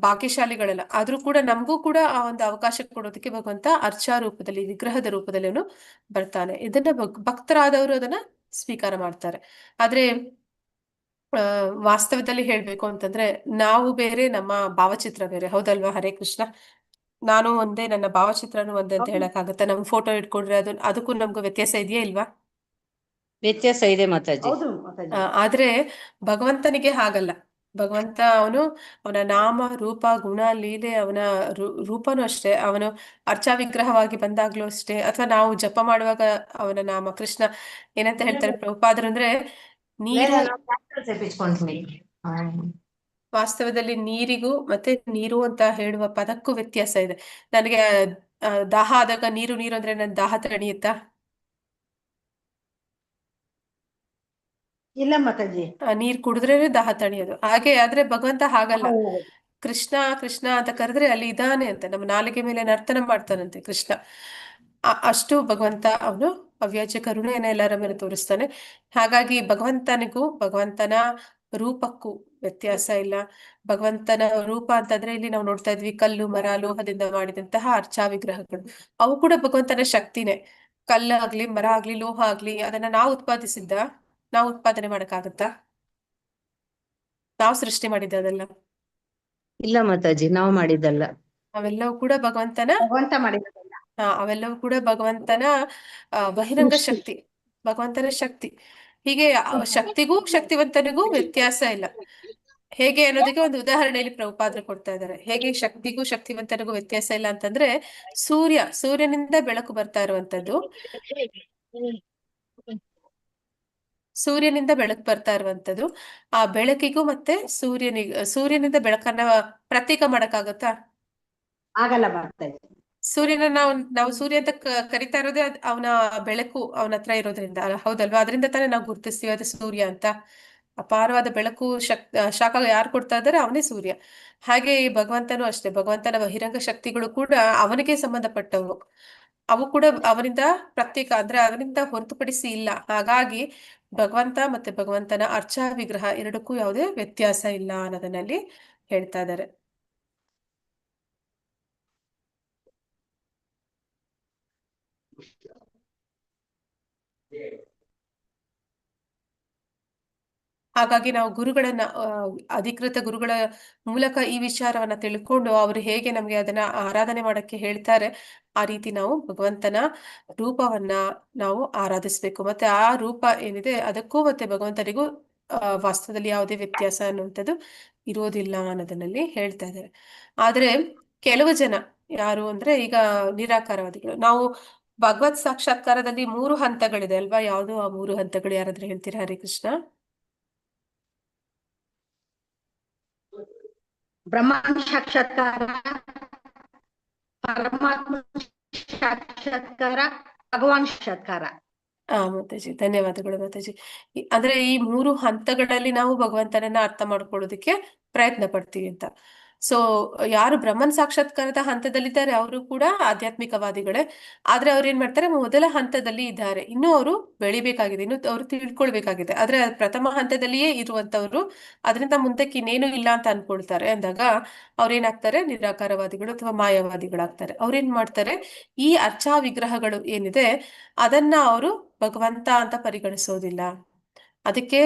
ಭಾಗ್ಯಶಾಲಿಗಳಲ್ಲ. ಆದ್ರೂ ಕೂಡ ನಮಗೂ ಕೂಡ ಆ ಒಂದು ಅವಕಾಶ ಕೊಡೋದಕ್ಕೆ ಭಗವಂತ ಅರ್ಚಾ ರೂಪದಲ್ಲಿ, ವಿಗ್ರಹದ ರೂಪದಲ್ಲಿ ಅವನು ಬರ್ತಾನೆ. ಇದನ್ನ ಭಕ್ತರಾದವರು ಅದನ್ನ ಸ್ವೀಕಾರ ಮಾಡ್ತಾರೆ. ಆದ್ರೆ ವಾಸ್ತವದಲ್ಲಿ ಹೇಳ್ಬೇಕು ಅಂತಂದ್ರೆ ನಾವು ಬೇರೆ, ನಮ್ಮ ಭಾವಚಿತ್ರ ಬೇರೆ. ಹೌದಲ್ವಾ? ಹರೇ ಕೃಷ್ಣ. ನಾನು ಒಂದೇ, ನನ್ನ ಭಾವಚಿತ್ರನೂ ಒಂದೇ ಅಂತ ಹೇಳಕ್ಕಾಗತ್ತಾ? ನಮ್ ಫೋಟೋ ಇಟ್ಕೊಂಡ್ರೆ ಅದಕ್ಕೂ ನಮ್ಗೂ ವ್ಯತ್ಯಾಸ ಇದೆಯಾ ಇಲ್ವಾ? ವ್ಯತ್ಯಾಸ ಇದೆ ಮಾತಾಜಿ. ಹೌದು ಮಾತಾಜಿ. ಆದ್ರೆ ಭಗವಂತನಿಗೆ ಹಾಗಲ್ಲ. ಭಗವಂತ ಅವನ ನಾಮ, ರೂಪ, ಗುಣ, ಲೀಲೆ, ಅವನ ರೂಪನೂ ಅಷ್ಟೇ. ಅವನು ಅರ್ಚಾ ವಿಗ್ರಹವಾಗಿ ಬಂದಾಗ್ಲೂ ಅಷ್ಟೇ, ಅಥವಾ ನಾವು ಜಪ ಮಾಡುವಾಗ ಅವನ ನಾಮ ಕೃಷ್ಣ ಏನಂತ ಹೇಳ್ತಾರೆ ಪ್ರಭುಪಾದರು ಅಂದ್ರೆ, ನೀರು, ವಾಸ್ತವದಲ್ಲಿ ನೀರಿಗೂ ಮತ್ತೆ ನೀರು ಅಂತ ಹೇಳುವ ಪದಕ್ಕೂ ವ್ಯತ್ಯಾಸ ಇದೆ. ನನಗೆ ದಾಹ ಆದಾಗ ನೀರು ನೀರು ಅಂದ್ರೆ ನನ್ ದಾಹ ತಣಿಯುತ್ತಾ? ಇಲ್ಲ ಮಾತಾಜಿ. ನೀರ್ ಕುಡಿದ್ರೇನೆ ದಾಹ ತಣಿಯೋದು. ಹಾಗೆ ಆದ್ರೆ ಭಗವಂತ ಹಾಗಲ್ಲ. ಕೃಷ್ಣ ಕೃಷ್ಣ ಅಂತ ಕರೆದ್ರೆ ಅಲ್ಲಿ ಇದಾನೆ ಅಂತ ನಮ್ಮ ನಾಲಿಗೆ ಮೇಲೆ ನರ್ತನ ಮಾಡ್ತಾನಂತೆ ಕೃಷ್ಣ. ಅಷ್ಟು ಭಗವಂತ ಅವನು ಅವ್ಯಾಜ್ಯ ಕರುಣೆಯನ್ನ ಎಲ್ಲರ ಮೇಲೆ ತೋರಿಸ್ತಾನೆ. ಹಾಗಾಗಿ ಭಗವಂತನಿಗೂ ಭಗವಂತನ ರೂಪಕ್ಕೂ ವ್ಯತ್ಯಾಸ ಇಲ್ಲ. ಭಗವಂತನ ರೂಪ ಅಂತಂದ್ರೆ ಇಲ್ಲಿ ನಾವು ನೋಡ್ತಾ ಇದ್ವಿ, ಕಲ್ಲು, ಮರ, ಲೋಹದಿಂದ ಮಾಡಿದಂತಹ ಅರ್ಚಾ ವಿಗ್ರಹಗಳು. ಅವು ಕೂಡ ಭಗವಂತನ ಶಕ್ತಿನೇ. ಕಲ್ಲಾಗ್ಲಿ, ಮರ ಆಗ್ಲಿ, ಲೋಹ ಆಗ್ಲಿ, ಅದನ್ನ ನಾವು ಉತ್ಪಾದನೆ ಮಾಡಕ್ಕಾಗತ್ತಾ? ನಾವು ಸೃಷ್ಟಿ ಮಾಡಿದ್ದ ಅದೆಲ್ಲ? ಇಲ್ಲ ಮಾತಾಜಿ, ನಾವು ಮಾಡಿದ್ದಲ್ಲ. ಅವೆಲ್ಲವೂ ಕೂಡ ಭಗವಂತನ ಮಾಡಿರೋದಲ್ಲ. ಅವೆಲ್ಲವೂ ಕೂಡ ಭಗವಂತನ ಬಹಿರಂಗ ಶಕ್ತಿ, ಭಗವಂತನ ಶಕ್ತಿ. ಹೀಗೆ ಶಕ್ತಿಗೂ ಶಕ್ತಿವಂತನಿಗೂ ವ್ಯತ್ಯಾಸ ಇಲ್ಲ. ಹೇಗೆ ಅನ್ನೋದಕ್ಕೆ ಒಂದು ಉದಾಹರಣೆಯಲ್ಲಿ ಪ್ರಭುಪಾದರು ಕೊಡ್ತಾ ಇದ್ದಾರೆ. ಹೇಗೆ ಶಕ್ತಿಗೂ ಶಕ್ತಿವಂತನಿಗೂ ವ್ಯತ್ಯಾಸ ಇಲ್ಲ ಅಂತಂದ್ರೆ, ಸೂರ್ಯನಿಂದ ಬೆಳಕು ಬರ್ತಾ ಇರುವಂತದ್ದು, ಸೂರ್ಯನಿಂದ ಬೆಳಕು ಬರ್ತಾ ಇರುವಂತದ್ದು, ಆ ಬೆಳಕಿಗೂ ಮತ್ತೆ ಸೂರ್ಯನಿಂದ ಬೆಳಕನ್ನ ಪ್ರತೀಕ ಮಾಡಕ್ಕಾಗತ್ತಾ? ಆಗಲ್ಲ ಮಾತಾಜಿ. ಸೂರ್ಯನ ನಾವು ಸೂರ್ಯ ಅಂತ ಕರಿತಾ ಇರೋದೇ ಅವನ ಬೆಳಕು ಅವನ ಹತ್ರ ಇರೋದ್ರಿಂದ, ಹೌದಲ್ವಾ? ಅದರಿಂದ ತಾನೇ ನಾವು ಗುರುತಿಸ್ತೀವಿ ಅದು ಸೂರ್ಯ ಅಂತ. ಅಪಾರವಾದ ಬೆಳಕು ಶಾಖ ಯಾರು ಕೊಡ್ತಾ ಇದ್ದಾರೆ? ಅವನೇ ಸೂರ್ಯ. ಹಾಗೆ ಈ ಭಗವಂತನೂ ಅಷ್ಟೇ, ಭಗವಂತನ ಬಹಿರಂಗ ಶಕ್ತಿಗಳು ಕೂಡ ಅವನಿಗೆ ಸಂಬಂಧಪಟ್ಟವು. ಅವು ಕೂಡ ಅವನಿಂದ ಪ್ರತ್ಯೇಕ, ಅಂದ್ರೆ ಅವನಿಂದ ಹೊರತುಪಡಿಸಿ ಇಲ್ಲ. ಹಾಗಾಗಿ ಭಗವಂತ ಮತ್ತೆ ಭಗವಂತನ ಅರ್ಚಾ ವಿಗ್ರಹ ಎರಡಕ್ಕೂ ಯಾವುದೇ ವ್ಯತ್ಯಾಸ ಇಲ್ಲ ಅನ್ನೋದನ್ನಲ್ಲಿ ಹೇಳ್ತಾ ಇದ್ದಾರೆ. ಹಾಗಾಗಿ ನಾವು ಗುರುಗಳನ್ನ ಅಧಿಕೃತ ಗುರುಗಳ ಮೂಲಕ ಈ ವಿಚಾರವನ್ನ ತಿಳ್ಕೊಂಡು ಅವರು ಹೇಗೆ ನಮ್ಗೆ ಅದನ್ನ ಆರಾಧನೆ ಮಾಡಕ್ಕೆ ಹೇಳ್ತಾರೆ, ಆ ರೀತಿ ನಾವು ಭಗವಂತನ ರೂಪವನ್ನ ನಾವು ಆರಾಧಿಸ್ಬೇಕು. ಮತ್ತೆ ಆ ರೂಪ ಏನಿದೆ ಅದಕ್ಕೂ ಮತ್ತೆ ಭಗವಂತನಿಗೂ ವಾಸ್ತವದಲ್ಲಿ ಯಾವುದೇ ವ್ಯತ್ಯಾಸ ಅನ್ನುವಂಥದ್ದು ಇರೋದಿಲ್ಲ ಅನ್ನೋದನ್ನಲ್ಲಿ ಹೇಳ್ತಾ ಇದ್ದಾರೆ. ಆದ್ರೆ ಕೆಲವು ಜನ ಯಾರು ಅಂದ್ರೆ ಈಗ ನಿರಾಕಾರವಾದಿಗಳು, ನಾವು ಭಗವತ್ ಸಾಕ್ಷಾತ್ಕಾರದಲ್ಲಿ 3 ಹಂತಗಳಿದೆ ಅಲ್ವಾ? ಯಾವುದು ಆ 3 ಹಂತಗಳು? ಯಾರಾದ್ರೂ ಹೇಳ್ತೀರಾ? ಹರೇ ಕೃಷ್ಣ. ಬ್ರಹ್ಮಾಂಡ ಸಾಕ್ಷಾತ್ಕಾರ, ಪರಮಾತ್ಮ ಸಾಕ್ಷಾತ್ಕಾರ, ಭಗವಾನ್ ಸಾಕ್ಷಾತ್ಕಾರ. ಮಾತಾಜಿ, ಧನ್ಯವಾದಗಳು ಮಾತಾಜಿ. ಅಂದ್ರೆ ಈ 3 ಹಂತಗಳಲ್ಲಿ ನಾವು ಭಗವಂತನನ್ನ ಅರ್ಥ ಮಾಡ್ಕೊಳ್ಳೋದಕ್ಕೆ ಪ್ರಯತ್ನ ಪಡ್ತೀವಿ ಅಂತ. ಸೊ ಯಾರು ಬ್ರಹ್ಮನ್ ಸಾಕ್ಷಾತ್ಕಾರದ ಹಂತದಲ್ಲಿದ್ದಾರೆ ಅವರು ಕೂಡ ಆಧ್ಯಾತ್ಮಿಕವಾದಿಗಳೇ. ಆದ್ರೆ ಅವ್ರು ಏನ್ ಮಾಡ್ತಾರೆ, ಮೊದಲ ಹಂತದಲ್ಲಿ ಇದ್ದಾರೆ, ಇನ್ನೂ ಅವರು ಬೆಳಿಬೇಕಾಗಿದೆ, ಇನ್ನು ಅವರು ತಿಳ್ಕೊಳ್ಬೇಕಾಗಿದೆ. ಆದ್ರೆ ಪ್ರಥಮ ಹಂತದಲ್ಲಿಯೇ ಇರುವಂತವ್ರು ಅದರಿಂದ ಮುಂದಕ್ಕೆ ಇನ್ನೇನು ಇಲ್ಲ ಅಂತ ಅನ್ಕೊಳ್ತಾರೆ ಅಂದಾಗ ಅವ್ರೇನಾಗ್ತಾರೆ? ನಿರಾಕಾರವಾದಿಗಳು ಅಥವಾ ಮಾಯಾವಾದಿಗಳಾಗ್ತಾರೆ. ಅವ್ರೇನ್ ಮಾಡ್ತಾರೆ, ಈ ಅರ್ಚಾ ವಿಗ್ರಹಗಳು ಏನಿದೆ ಅದನ್ನ ಅವರು ಭಗವಂತ ಅಂತ ಪರಿಗಣಿಸೋದಿಲ್ಲ. ಅದಕ್ಕೆ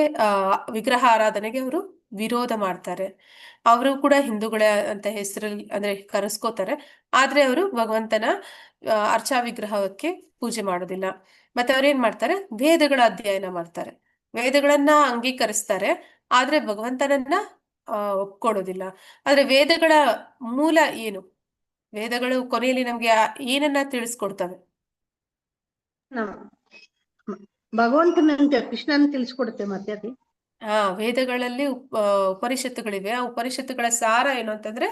ವಿಗ್ರಹ ಆರಾಧನೆಗೆ ಅವರು ವಿರೋಧ ಮಾಡ್ತಾರೆ. ಅವರು ಕೂಡ ಹಿಂದೂಗಳ ಅಂತ ಹೆಸರಲ್ಲಿ ಅಂದ್ರೆ ಕರೆಸ್ಕೋತಾರೆ, ಆದ್ರೆ ಅವರು ಭಗವಂತನ ಅರ್ಚಾ ವಿಗ್ರಹಕ್ಕೆ ಪೂಜೆ ಮಾಡೋದಿಲ್ಲ. ಮತ್ತೆ ಅವ್ರೇನ್ ಮಾಡ್ತಾರೆ, ವೇದಗಳ ಅಧ್ಯಯನ ಮಾಡ್ತಾರೆ, ವೇದಗಳನ್ನ ಅಂಗೀಕರಿಸ್ತಾರೆ, ಆದ್ರೆ ಭಗವಂತನನ್ನ ಒಪ್ಕೊಳ್ಳೋದಿಲ್ಲ. ಆದ್ರೆ ವೇದಗಳ ಮೂಲ ಏನು? ವೇದಗಳು ಕೊನೆಯಲ್ಲಿ ನಮ್ಗೆ ಏನನ್ನ ತಿಳಿಸ್ಕೊಡ್ತವೆ? ಭಗವಂತನಂತೆ ಕೃಷ್ಣನ್ ತಿಳಿಸ್ಕೊಡುತ್ತೆ ಮತ್ತೆ ಅದು. ವೇದಗಳಲ್ಲಿ ಉಪನಿಷತ್ತುಗಳಿವೆ. ಆ ಉಪನಿಷತ್ತುಗಳ ಸಾರ ಏನು ಅಂತಂದ್ರೆ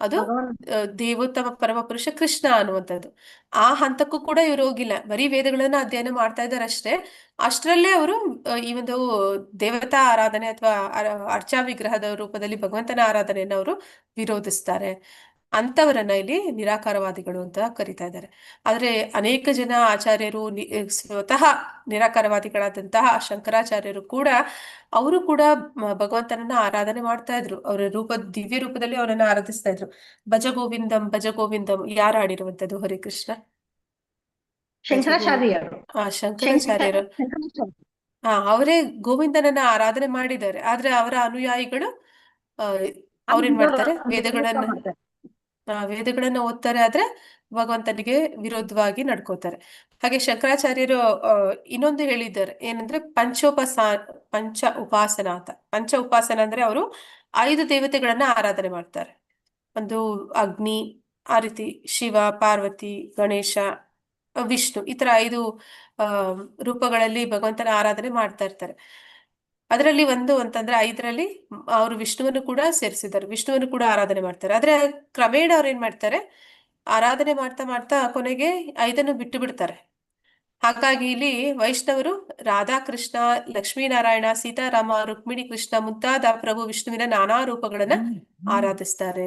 ಅದು ದೇವೋತ್ತಮ ಪರಮ ಪುರುಷ ಕೃಷ್ಣ ಅನ್ನುವಂಥದ್ದು. ಆ ಹಂತಕ್ಕೂ ಕೂಡ ಇವರು ಹೋಗಿಲ್ಲ, ಬರೀ ವೇದಗಳನ್ನ ಅಧ್ಯಯನ ಮಾಡ್ತಾ ಇದ್ದಾರೆ ಅಷ್ಟೇ. ಅಷ್ಟರಲ್ಲೇ ಅವರು ಈ ಒಂದು ದೇವತಾ ಆರಾಧನೆ ಅಥವಾ ಅರ್ಚಾ ವಿಗ್ರಹದ ರೂಪದಲ್ಲಿ ಭಗವಂತನ ಆರಾಧನೆಯನ್ನು ಅವರು ವಿರೋಧಿಸ್ತಾರೆ. ಅಂತವರನ್ನ ಇಲ್ಲಿ ನಿರಾಕಾರವಾದಿಗಳು ಅಂತ ಕರಿತಾ ಇದ್ದಾರೆ. ಆದ್ರೆ ಅನೇಕ ಜನ ಆಚಾರ್ಯರು, ಸ್ವತಃ ನಿರಾಕಾರವಾದಿಗಳಾದಂತಹ ಶಂಕರಾಚಾರ್ಯರು ಕೂಡ, ಅವರು ಕೂಡ ಭಗವಂತನನ್ನ ಆರಾಧನೆ ಮಾಡ್ತಾ ಇದ್ರು. ಅವರ ದಿವ್ಯ ರೂಪದಲ್ಲಿ ಅವರನ್ನ ಆರಾಧಿಸ್ತಾ ಇದ್ರು. ಭಜ ಗೋವಿಂದಂ ಭಜ ಗೋವಿಂದಂ ಯಾರು ಹಾಡಿರುವಂತದ್ದು? ಹರೇ ಕೃಷ್ಣ. ಶಂಕರಾಚಾರ್ಯರು. ಶಂಕರಾಚಾರ್ಯರು ಅವರೇ ಗೋವಿಂದನನ್ನ ಆರಾಧನೆ ಮಾಡಿದ್ದಾರೆ. ಆದ್ರೆ ಅವರ ಅನುಯಾಯಿಗಳು ಅವ್ರೇನ್ ಮಾಡ್ತಾರೆ, ವೇದಗಳನ್ನ ಓದ್ತಾರೆ, ಆದ್ರೆ ಭಗವಂತನಿಗೆ ವಿರೋಧವಾಗಿ ನಡ್ಕೋತಾರೆ. ಹಾಗೆ ಶಂಕರಾಚಾರ್ಯರು ಇನ್ನೊಂದು ಹೇಳಿದ್ದಾರೆ, ಏನಂದ್ರೆ ಪಂಚ ಉಪಾಸನ ಅಂತ. ಪಂಚ ಉಪಾಸನ ಅಂದ್ರೆ ಅವರು 5 ದೇವತೆಗಳನ್ನ ಆರಾಧನೆ ಮಾಡ್ತಾರೆ. ಒಂದು ಅಗ್ನಿ, ಆ ರೀತಿ ಶಿವ, ಪಾರ್ವತಿ, ಗಣೇಶ, ವಿಷ್ಣು, ಈ ತರ 5 ರೂಪಗಳಲ್ಲಿ ಭಗವಂತನ ಆರಾಧನೆ ಮಾಡ್ತಾ ಇರ್ತಾರೆ. ಅದರಲ್ಲಿ ಒಂದು ಅಂತಂದ್ರೆ 5ರಲ್ಲಿ ಅವರು ವಿಷ್ಣುವನ್ನು ಕೂಡ ಸೇರಿಸಿದ್ದಾರೆ, ವಿಷ್ಣುವನ್ನು ಕೂಡ ಆರಾಧನೆ ಮಾಡ್ತಾರೆ. ಆದ್ರೆ ಕ್ರಮೇಣ ಅವ್ರು ಏನ್ ಮಾಡ್ತಾರೆ, ಆರಾಧನೆ ಮಾಡ್ತಾ ಮಾಡ್ತಾ ಕೊನೆಗೆ 5ಅನ್ನು ಬಿಟ್ಟು ಬಿಡ್ತಾರೆ. ಹಾಗಾಗಿ ಇಲ್ಲಿ ವೈಷ್ಣವರು ರಾಧಾಕೃಷ್ಣ, ಲಕ್ಷ್ಮೀನಾರಾಯಣ, ಸೀತಾರಾಮ, ರುಕ್ಮಿಣಿ ಕೃಷ್ಣ ಮುಂತಾದ ಪ್ರಭು ವಿಷ್ಣುವಿನ ನಾನಾ ರೂಪಗಳನ್ನ ಆರಾಧಿಸ್ತಾರೆ.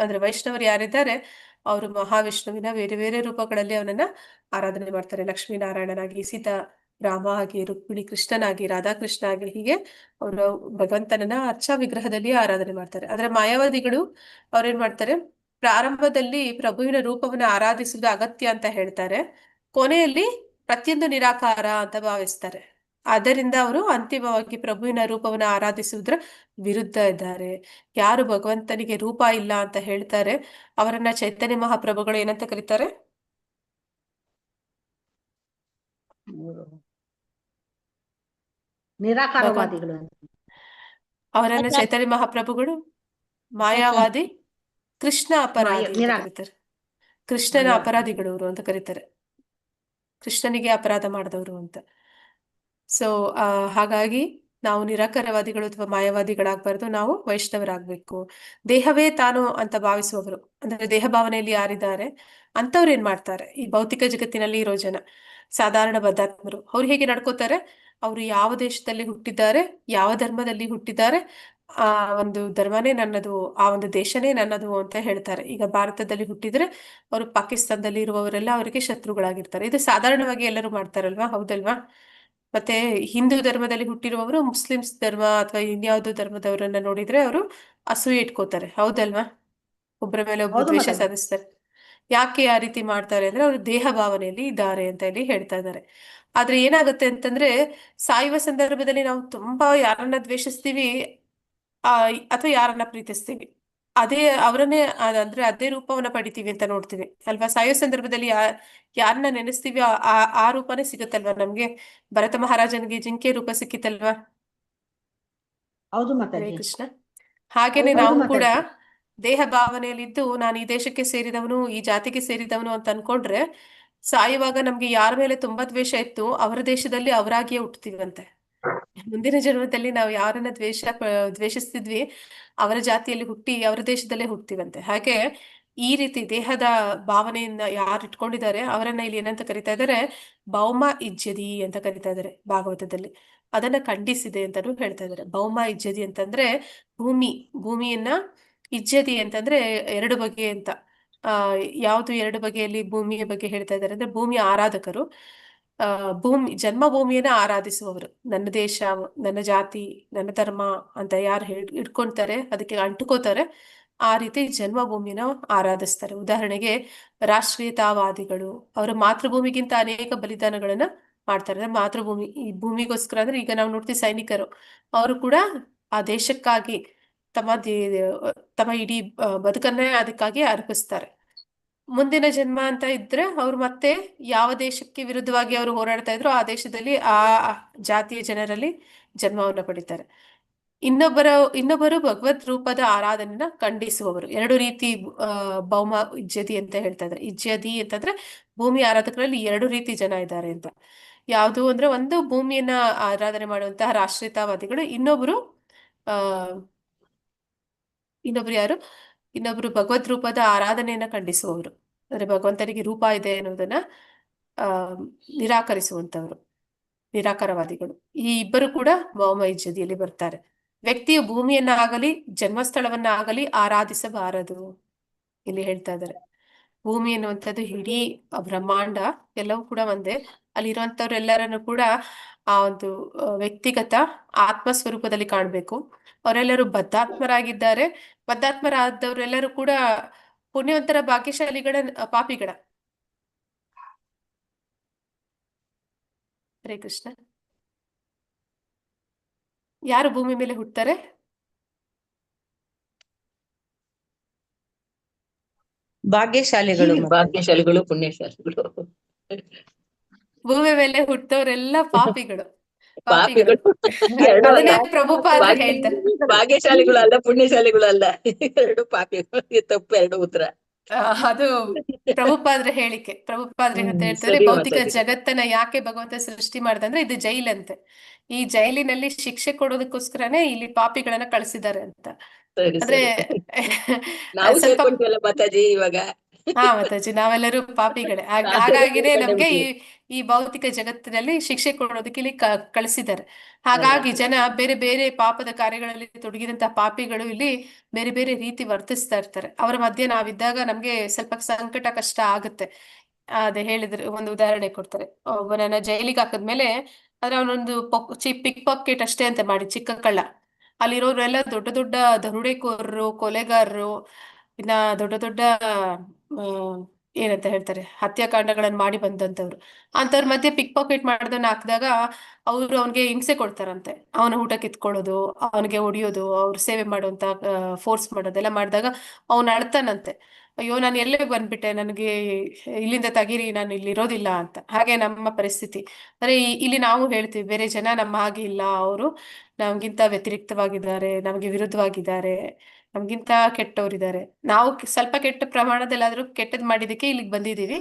ಅಂದ್ರೆ ವೈಷ್ಣವರು ಯಾರಿದ್ದಾರೆ ಅವರು ಮಹಾವಿಷ್ಣುವಿನ ಬೇರೆ ಬೇರೆ ರೂಪಗಳಲ್ಲಿ ಅವನನ್ನ ಆರಾಧನೆ ಮಾಡ್ತಾರೆ. ಲಕ್ಷ್ಮೀನಾರಾಯಣನಾಗಿ, ರಾಮ ಆಗಿ, ರುಕ್ಮಿಣಿ ಕೃಷ್ಣನಾಗಿ, ರಾಧಾಕೃಷ್ಣ ಆಗಿ, ಹೀಗೆ ಅವರು ಭಗವಂತನನ್ನ ಅರ್ಚಾ ವಿಗ್ರಹದಲ್ಲಿ ಆರಾಧನೆ ಮಾಡ್ತಾರೆ. ಆದ್ರೆ ಮಾಯಾವಾದಿಗಳು ಅವ್ರೇನ್ ಮಾಡ್ತಾರೆ, ಪ್ರಾರಂಭದಲ್ಲಿ ಪ್ರಭುವಿನ ರೂಪವನ್ನ ಆರಾಧಿಸುವುದು ಅಗತ್ಯ ಅಂತ ಹೇಳ್ತಾರೆ, ಕೊನೆಯಲ್ಲಿ ಪ್ರತಿಯೊಂದು ನಿರಾಕಾರ ಅಂತ ಭಾವಿಸ್ತಾರೆ. ಆದ್ದರಿಂದ ಅವರು ಅಂತಿಮವಾಗಿ ಪ್ರಭುವಿನ ರೂಪವನ್ನ ಆರಾಧಿಸುವುದರ ವಿರುದ್ಧ ಇದ್ದಾರೆ. ಯಾರು ಭಗವಂತನಿಗೆ ರೂಪ ಇಲ್ಲ ಅಂತ ಹೇಳ್ತಾರೆ ಅವರನ್ನ ಚೈತನ್ಯ ಮಹಾಪ್ರಭುಗಳು ಏನಂತ ಕರೀತಾರೆ? ನಿರಾಕಾರವಾದಿಗಳು. ಅವರನ್ನ ಚೈತನ್ಯ ಮಹಾಪ್ರಭುಗಳು ಮಾಯಾವಾದಿ, ಕೃಷ್ಣ ಅಪರಾಧಿ ಅಂತ ಕರೀತಾರೆ. ಕೃಷ್ಣನ ಅಪರಾಧಿಗಳು ಅವರು ಅಂತ ಕರೀತಾರೆ, ಕೃಷ್ಣನಿಗೆ ಅಪರಾಧ ಮಾಡಿದವರು ಅಂತ. ಸೊ ಹಾಗಾಗಿ ನಾವು ನಿರಾಕಾರವಾದಿಗಳು ಅಥವಾ ಮಾಯಾವಾದಿಗಳಾಗಬಾರ್ದು, ನಾವು ವೈಷ್ಣವರಾಗಬೇಕು. ದೇಹವೇ ತಾನು ಅಂತ ಭಾವಿಸುವವರು, ಅಂದ್ರೆ ದೇಹ ಭಾವನೆಯಲ್ಲಿ ಯಾರಿದ್ದಾರೆ ಅಂತವ್ರು ಏನ್ ಮಾಡ್ತಾರೆ, ಈ ಭೌತಿಕ ಜಗತ್ತಿನಲ್ಲಿ ಇರೋ ಜನ ಸಾಧಾರಣ ಬದ್ಧಾತ್ಮರು ಅವ್ರು ಹೇಗೆ ನಡ್ಕೋತಾರೆ, ಅವರು ಯಾವ ದೇಶದಲ್ಲಿ ಹುಟ್ಟಿದ್ದಾರೆ, ಯಾವ ಧರ್ಮದಲ್ಲಿ ಹುಟ್ಟಿದ್ದಾರೆ, ಆ ಒಂದು ಧರ್ಮನೇ ನನ್ನದು, ಆ ಒಂದು ದೇಶನೇ ನನ್ನದು ಅಂತ ಹೇಳ್ತಾರೆ. ಈಗ ಭಾರತದಲ್ಲಿ ಹುಟ್ಟಿದ್ರೆ ಅವರು ಪಾಕಿಸ್ತಾನದಲ್ಲಿ ಇರುವವರೆಲ್ಲ ಅವರಿಗೆ ಶತ್ರುಗಳಾಗಿರ್ತಾರೆ. ಇದು ಸಾಧಾರಣವಾಗಿ ಎಲ್ಲರೂ ಮಾಡ್ತಾರಲ್ವಾ, ಹೌದಲ್ವಾ? ಮತ್ತೆ ಹಿಂದೂ ಧರ್ಮದಲ್ಲಿ ಹುಟ್ಟಿರುವವರು ಮುಸ್ಲಿಮ್ಸ್ ಧರ್ಮ ಅಥವಾ ಇನ್ಯಾವುದೋ ಧರ್ಮದವರನ್ನ ನೋಡಿದ್ರೆ ಅವರು ಅಸೂಯೆ ಇಟ್ಕೋತಾರೆ, ಹೌದಲ್ವಾ? ಒಬ್ಬರ ಮೇಲೆ ಒಬ್ರು ಹೌದು ದ್ವೇಷ ಮಾತಾಜಿ. ಸಾಧಿಸ್ತಾರೆ. ಯಾಕೆ ಆ ರೀತಿ ಮಾಡ್ತಾರೆ ಅಂದ್ರೆ ಅವರು ದೇಹ ಭಾವನೆಯಲ್ಲಿ ಇದ್ದಾರೆ ಅಂತ ಇಲ್ಲಿ ಹೇಳ್ತಾ ಇದ್ದಾರೆ. ಆದ್ರೆ ಏನಾಗುತ್ತೆ ಅಂತಂದ್ರೆ, ಸಾಯುವ ಸಂದರ್ಭದಲ್ಲಿ ನಾವು ತುಂಬಾ ಯಾರನ್ನ ದ್ವೇಷಿಸ್ತೀವಿ, ಆ ಅಥವಾ ಯಾರನ್ನ ಪ್ರೀತಿಸ್ತೀವಿ, ಅದೇ ಅವರನ್ನೇ ಅಂದ್ರೆ ಅದೇ ರೂಪವನ್ನ ಪಡಿತೀವಿ ಅಂತ ನೋಡ್ತೀವಿ ಅಲ್ವಾ. ಸಾಯೋ ಸಂದರ್ಭದಲ್ಲಿ ಯಾರನ್ನ ನೆನೆಸ್ತೀವಿ ಆ ರೂಪನೇ ಸಿಗುತ್ತಲ್ವಾ ನಮ್ಗೆ. ಭರತ ಮಹಾರಾಜನಿಗೆ ಜಿಂಕೆ ರೂಪ ಸಿಕ್ಕಿತಲ್ವಾ. ಹೌದು ಹರೇ ಮಾತಾಜಿ. ಕೃಷ್ಣ. ಹಾಗೇನೆ ಹೌದು ನಾವು ಕೂಡ ಮಾತಾಜಿ. ದೇಹ ಭಾವನೆಯಲ್ಲಿದ್ದು ನಾನು ಈ ದೇಶಕ್ಕೆ ಸೇರಿದವನು, ಈ ಜಾತಿಗೆ ಸೇರಿದವನು ಅಂತ ಅನ್ಕೊಂಡ್ರೆ, ಸಾಯುವಾಗ ನಮ್ಗೆ ಯಾರ ಮೇಲೆ ತುಂಬಾ ದ್ವೇಷ ಇತ್ತು ಅವರ ದೇಶದಲ್ಲಿ ಅವರಾಗಿಯೇ ಹುಟ್ಟುತ್ತೀವಂತೆ. ಮುಂದಿನ ಜನ್ಮದಲ್ಲಿ ನಾವು ಯಾರನ್ನ ದ್ವೇಷಿಸ್ತಿದ್ವಿ ಅವರ ಜಾತಿಯಲ್ಲಿ ಹುಟ್ಟಿ ಅವರ ದೇಶದಲ್ಲೇ ಹುಟ್ತೀವಂತೆ. ಹಾಗೆ ಈ ರೀತಿ ದೇಹದ ಭಾವನೆಯಿಂದ ಯಾರು ಇಟ್ಕೊಂಡಿದ್ದಾರೆ ಅವರನ್ನ ಇಲ್ಲಿ ಏನಂತ ಕರಿತಾ ಇದ್ದಾರೆ, ಭೌಮ ಇಜ್ಜದಿ ಅಂತ ಕರಿತಾ ಇದ್ದಾರೆ ಭಾಗವತದಲ್ಲಿ. ಅದನ್ನ ಖಂಡಿಸಿದೆ ಅಂತಾನು ಹೇಳ್ತಾ ಇದ್ದಾರೆ. ಭೌಮ ಇಜ್ಜದಿ ಅಂತಂದ್ರೆ ಭೂಮಿಯನ್ನ, ಇಜ್ಜದಿ ಅಂತಂದ್ರೆ ಎರಡು ಬಗೆ ಅಂತ. ಆ ಯಾವುದು ಎರಡು ಬಗೆಯಲ್ಲಿ ಭೂಮಿಯ ಬಗ್ಗೆ ಹೇಳ್ತಾ ಇದ್ದಾರೆ ಅಂದ್ರೆ, ಭೂಮಿಯ ಆರಾಧಕರು, ಜನ್ಮಭೂಮಿಯನ್ನ ಆರಾಧಿಸುವವರು. ನನ್ನ ದೇಶ, ನನ್ನ ಜಾತಿ, ನನ್ನ ಧರ್ಮ ಅಂತ ಯಾರು ಇಟ್ಕೊಂತಾರೆ, ಅದಕ್ಕೆ ಅಂಟುಕೋತಾರೆ, ಆ ರೀತಿ ಜನ್ಮಭೂಮಿನ ಆರಾಧಿಸ್ತಾರೆ. ಉದಾಹರಣೆಗೆ ರಾಷ್ಟ್ರೀಯತಾವಾದಿಗಳು ಅವರ ಮಾತೃಭೂಮಿಗಿಂತ ಅನೇಕ ಬಲಿದಾನಗಳನ್ನ ಮಾಡ್ತಾರೆ. ಅಂದ್ರೆ ಮಾತೃಭೂಮಿ, ಈ ಭೂಮಿಗೋಸ್ಕರ. ಅಂದ್ರೆ ಈಗ ನಾವು ನೋಡ್ತೀವಿ ಸೈನಿಕರು, ಅವರು ಕೂಡ ಆ ದೇಶಕ್ಕಾಗಿ ತಮ್ಮ ಇಡೀ ಬದುಕನ್ನೇ ಅದಕ್ಕಾಗಿ ಅರ್ಪಿಸ್ತಾರೆ. ಮುಂದಿನ ಜನ್ಮ ಅಂತ ಇದ್ರೆ ಅವ್ರು ಮತ್ತೆ ಯಾವ ದೇಶಕ್ಕೆ ವಿರುದ್ಧವಾಗಿ ಅವರು ಹೋರಾಡ್ತಾ ಇದ್ರು ಆ ದೇಶದಲ್ಲಿ ಆ ಜಾತಿಯ ಜನರಲ್ಲಿ ಜನ್ಮವನ್ನ ಪಡಿತಾರೆ. ಇನ್ನೊಬ್ಬರು ಭಗವದ್ ರೂಪದ ಆರಾಧನೆನ ಖಂಡಿಸುವವರು. ಎರಡು ರೀತಿ ಭೌಮ ಇಜ್ಜದಿ ಅಂತ ಹೇಳ್ತಾ ಇದ್ದಾರೆ. ಇಜ್ಜದಿ ಅಂತಂದ್ರೆ ಭೂಮಿ ಆರಾಧಕರಲ್ಲಿ ಎರಡು ರೀತಿ ಜನ ಇದ್ದಾರೆ ಅಂತ. ಯಾವುದು ಅಂದ್ರೆ, ಒಂದು ಭೂಮಿಯನ್ನ ಆರಾಧನೆ ಮಾಡುವಂತಹ ರಾಷ್ಟ್ರೀಯತಾವಾದಿಗಳು, ಇನ್ನೊಬ್ರು ಯಾರು, ಇನ್ನೊಬ್ರು ಭಗವದ್ ರೂಪದ ಆರಾಧನೆಯನ್ನ ಖಂಡಿಸುವವರು. ಅಂದ್ರೆ ಭಗವಂತನಿಗೆ ರೂಪ ಇದೆ ಅನ್ನೋದನ್ನ ಆ ನಿರಾಕರಿಸುವಂತವ್ರು, ನಿರಾಕಾರವಾದಿಗಳು. ಈ ಇಬ್ಬರು ಕೂಡ ಭೌಮ ಇಜ್ಜದಿಯಲ್ಲಿ ಬರ್ತಾರೆ. ವ್ಯಕ್ತಿಯು ಭೂಮಿಯನ್ನ ಆಗಲಿ ಜನ್ಮಸ್ಥಳವನ್ನ ಆಗಲಿ ಆರಾಧಿಸಬಾರದು ಇಲ್ಲಿ ಹೇಳ್ತಾ ಇದ್ದಾರೆ. ಭೂಮಿ ಎನ್ನುವಂಥದ್ದು ಇಡೀ ಬ್ರಹ್ಮಾಂಡ ಎಲ್ಲವೂ ಕೂಡ ಒಂದೇ. ಅಲ್ಲಿರುವಂತವ್ರೆಲ್ಲರನ್ನು ಕೂಡ ಆ ಒಂದು ವ್ಯಕ್ತಿಗತ ಆತ್ಮ ಸ್ವರೂಪದಲ್ಲಿ ಕಾಣ್ಬೇಕು. ಅವರೆಲ್ಲರೂ ಬದ್ಧಾತ್ಮರಾಗಿದ್ದಾರೆ. ಬದ್ಧಾತ್ಮರಾದವರೆಲ್ಲರೂ ಕೂಡ ಪುಣ್ಯವಂತರ, ಭಾಗ್ಯಶಾಲಿಗಳ, ಪಾಪಿಗಳ. ಹರೇ ಕೃಷ್ಣ. ಯಾರು ಭೂಮಿ ಮೇಲೆ ಹುಟ್ಟುತ್ತಾರೆ? ಭಾಗ್ಯಶಾಲಿಗಳು ಮಾತಾಜಿ. ಭಾಗ್ಯಶಾಲಿಗಳು, ಪುಣ್ಯಶಾಲಿಗಳು. ಭೂಮಿ ಮೇಲೆ ಹುಟ್ಟೋರೆಲ್ಲ ಪಾಪಿಗಳು. ಪಾಪಿಗಳು. ಪಾಪಿಗಳು ಎರಡು ಅಲ್ಲ. ಅದನ್ನೇ ಪ್ರಭುಪಾದರು ಹೇಳ್ತಾರೆ. ಭಾಗ್ಯಶಾಲಿಗಳು ಅಲ್ಲ, ಪುಣ್ಯಶಾಲಿಗಳು ಅಲ್ಲ, ಎರಡು ಪಾಪಿಗಳು. ಇದು ತಪ್ಪು, ಎರಡು ಉತ್ತರ. ಅದು ಪ್ರಭುಪಾದ್ರ ಹೇಳಿಕೆ. ಪ್ರಭುಪಾದ್ರ ಅಂತ ಹೇಳ್ತಾರೆ, ಸರಿ ಭೌತಿಕ ಮಾತಾಜಿ. ಜಗತ್ತನ್ನ ಯಾಕೆ ಭಗವಂತ ಸೃಷ್ಟಿ ಮಾಡ್ದಂದ್ರೆ ಇದು ಜೈಲಂತೆ. ಈ ಜೈಲಿನಲ್ಲಿ ಶಿಕ್ಷೆ ಕೊಡೋದಕ್ಕೋಸ್ಕರನೇ ಇಲ್ಲಿ ಪಾಪಿಗಳನ್ನ ಕಳಿಸಿದ್ದಾರೆ ಅಂತ. ಸರಿ ಅಂದ್ರೆ ಸರಿ. ನಾವು ಸ್ವಲ್ಪ ಸೇರ್ಕೊಂತೀವಲ್ಲ ಮಾತಾಜಿ ಇವಾಗ. ಹಾ ಮಾತಾಜಿ, ನಾವೆಲ್ಲರೂ ಪಾಪಿಗಳೇ. ನಾವು ಹಾಗಾಗಿನೇ ನಮ್ಗೆ ಸೇರ್ಕೊಂಡೇ ಈ ಭೌತಿಕ ಜಗತ್ತಿನಲ್ಲಿ ಶಿಕ್ಷೆ ಕೊಡೋದಕ್ಕೆ ಇಲ್ಲಿ ಕಳಿಸಿದ್ದಾರೆ. ಅಲ್ಲ. ಹಾಗಾಗಿ ಜನ ಬೇರೆ ಬೇರೆ ಪಾಪದ ಕಾರ್ಯಗಳಲ್ಲಿ ತೊಡಗಿದಂತಹ ಪಾಪಿಗಳು ಇಲ್ಲಿ ಬೇರೆ ಬೇರೆ ರೀತಿ ವರ್ತಿಸ್ತಾ ಇರ್ತಾರೆ. ಅವರ ಮಧ್ಯೆ ನಾವಿದ್ದಾಗ ನಮ್ಗೆ ಸ್ವಲ್ಪ ಸಂಕಟ, ಕಷ್ಟ ಆಗುತ್ತೆ. ಅದೇ ಹೇಳಿದ್ರೆ ಒಂದು ಉದಾಹರಣೆ ಕೊಡ್ತಾರೆ. ಒಬ್ಬನನ್ನ ಜೈಲಿಗೆ ಹಾಕಿದ್ಮೇಲೆ ಆದ್ರೆ ಅವನೊಂದು ಪಿಕ್ ಪಾಕೆಟ್ ಅಷ್ಟೇ ಅಂತ ಮಾಡಿ, ಚಿಕ್ಕ ಕಳ್ಳ. ಅಲ್ಲಿರೋರೆಲ್ಲ ದೊಡ್ಡ ದೊಡ್ಡ ದರೋಡೆಕೋರರು, ಕೊಲೆಗಾರರು, ಇನ್ನ ದೊಡ್ಡ ದೊಡ್ಡ ಆ, ಏನಂತ ಹೇಳ್ತಾರೆ, ಹತ್ಯಾಕಾಂಡಗಳನ್ನ ಮಾಡಿ ಬಂದಂತವ್ರು. ಅಂತವ್ರ ಮಧ್ಯೆ ಪಿಕ್ ಪಾಕೆಟ್ ಮಾಡೋದನ್ನ ಹಾಕಿದಾಗ ಅವ್ರು ಅವನಿಗೆ ಹಿಂಸೆ ಕೊಡ್ತಾರಂತೆ. ಅವನ ಊಟ ಕಿತ್ಕೊಳ್ಳೋದು, ಅವನಿಗೆ ಹೊಡಿಯೋದು, ಅವ್ರು ಸೇವೆ ಮಾಡುವಂತ ಫೋರ್ಸ್ ಮಾಡೋದೆಲ್ಲ ಮಾಡಿದಾಗ ಅವನು ಅಳ್ತಾನಂತೆ, ಅಯ್ಯೋ ನಾನು ಎಲ್ಲೇ ಬಂದ್ಬಿಟ್ಟೆ, ನನಗೆ ಇಲ್ಲಿಂದ ತೆಗೀರಿ, ನಾನು ಇಲ್ಲಿ ಇರೋದಿಲ್ಲ ಅಂತ. ಹಾಗೆ ನಮ್ಮ ಪರಿಸ್ಥಿತಿ. ಅಂದ್ರೆ ಇಲ್ಲಿ ನಾವು ಹೇಳ್ತೀವಿ ಬೇರೆ ಜನ ನಮ್ಮ ಹಾಗೆ ಇಲ್ಲ, ಅವರು ನಮ್ಗಿಂತ ವ್ಯತಿರಿಕ್ತವಾಗಿದ್ದಾರೆ, ನಮ್ಗೆ ವಿರುದ್ಧವಾಗಿದ್ದಾರೆ, ನಮ್ಗಿಂತ ಕೆಟ್ಟವರಿದ್ದಾರೆ. ನಾವು ಸ್ವಲ್ಪ ಕೆಟ್ಟ ಪ್ರಮಾಣದಲ್ಲಾದ್ರೂ ಕೆಟ್ಟದ್ ಮಾಡಿದಕ್ಕೆ ಇಲ್ಲಿಗೆ ಬಂದಿದೀವಿ,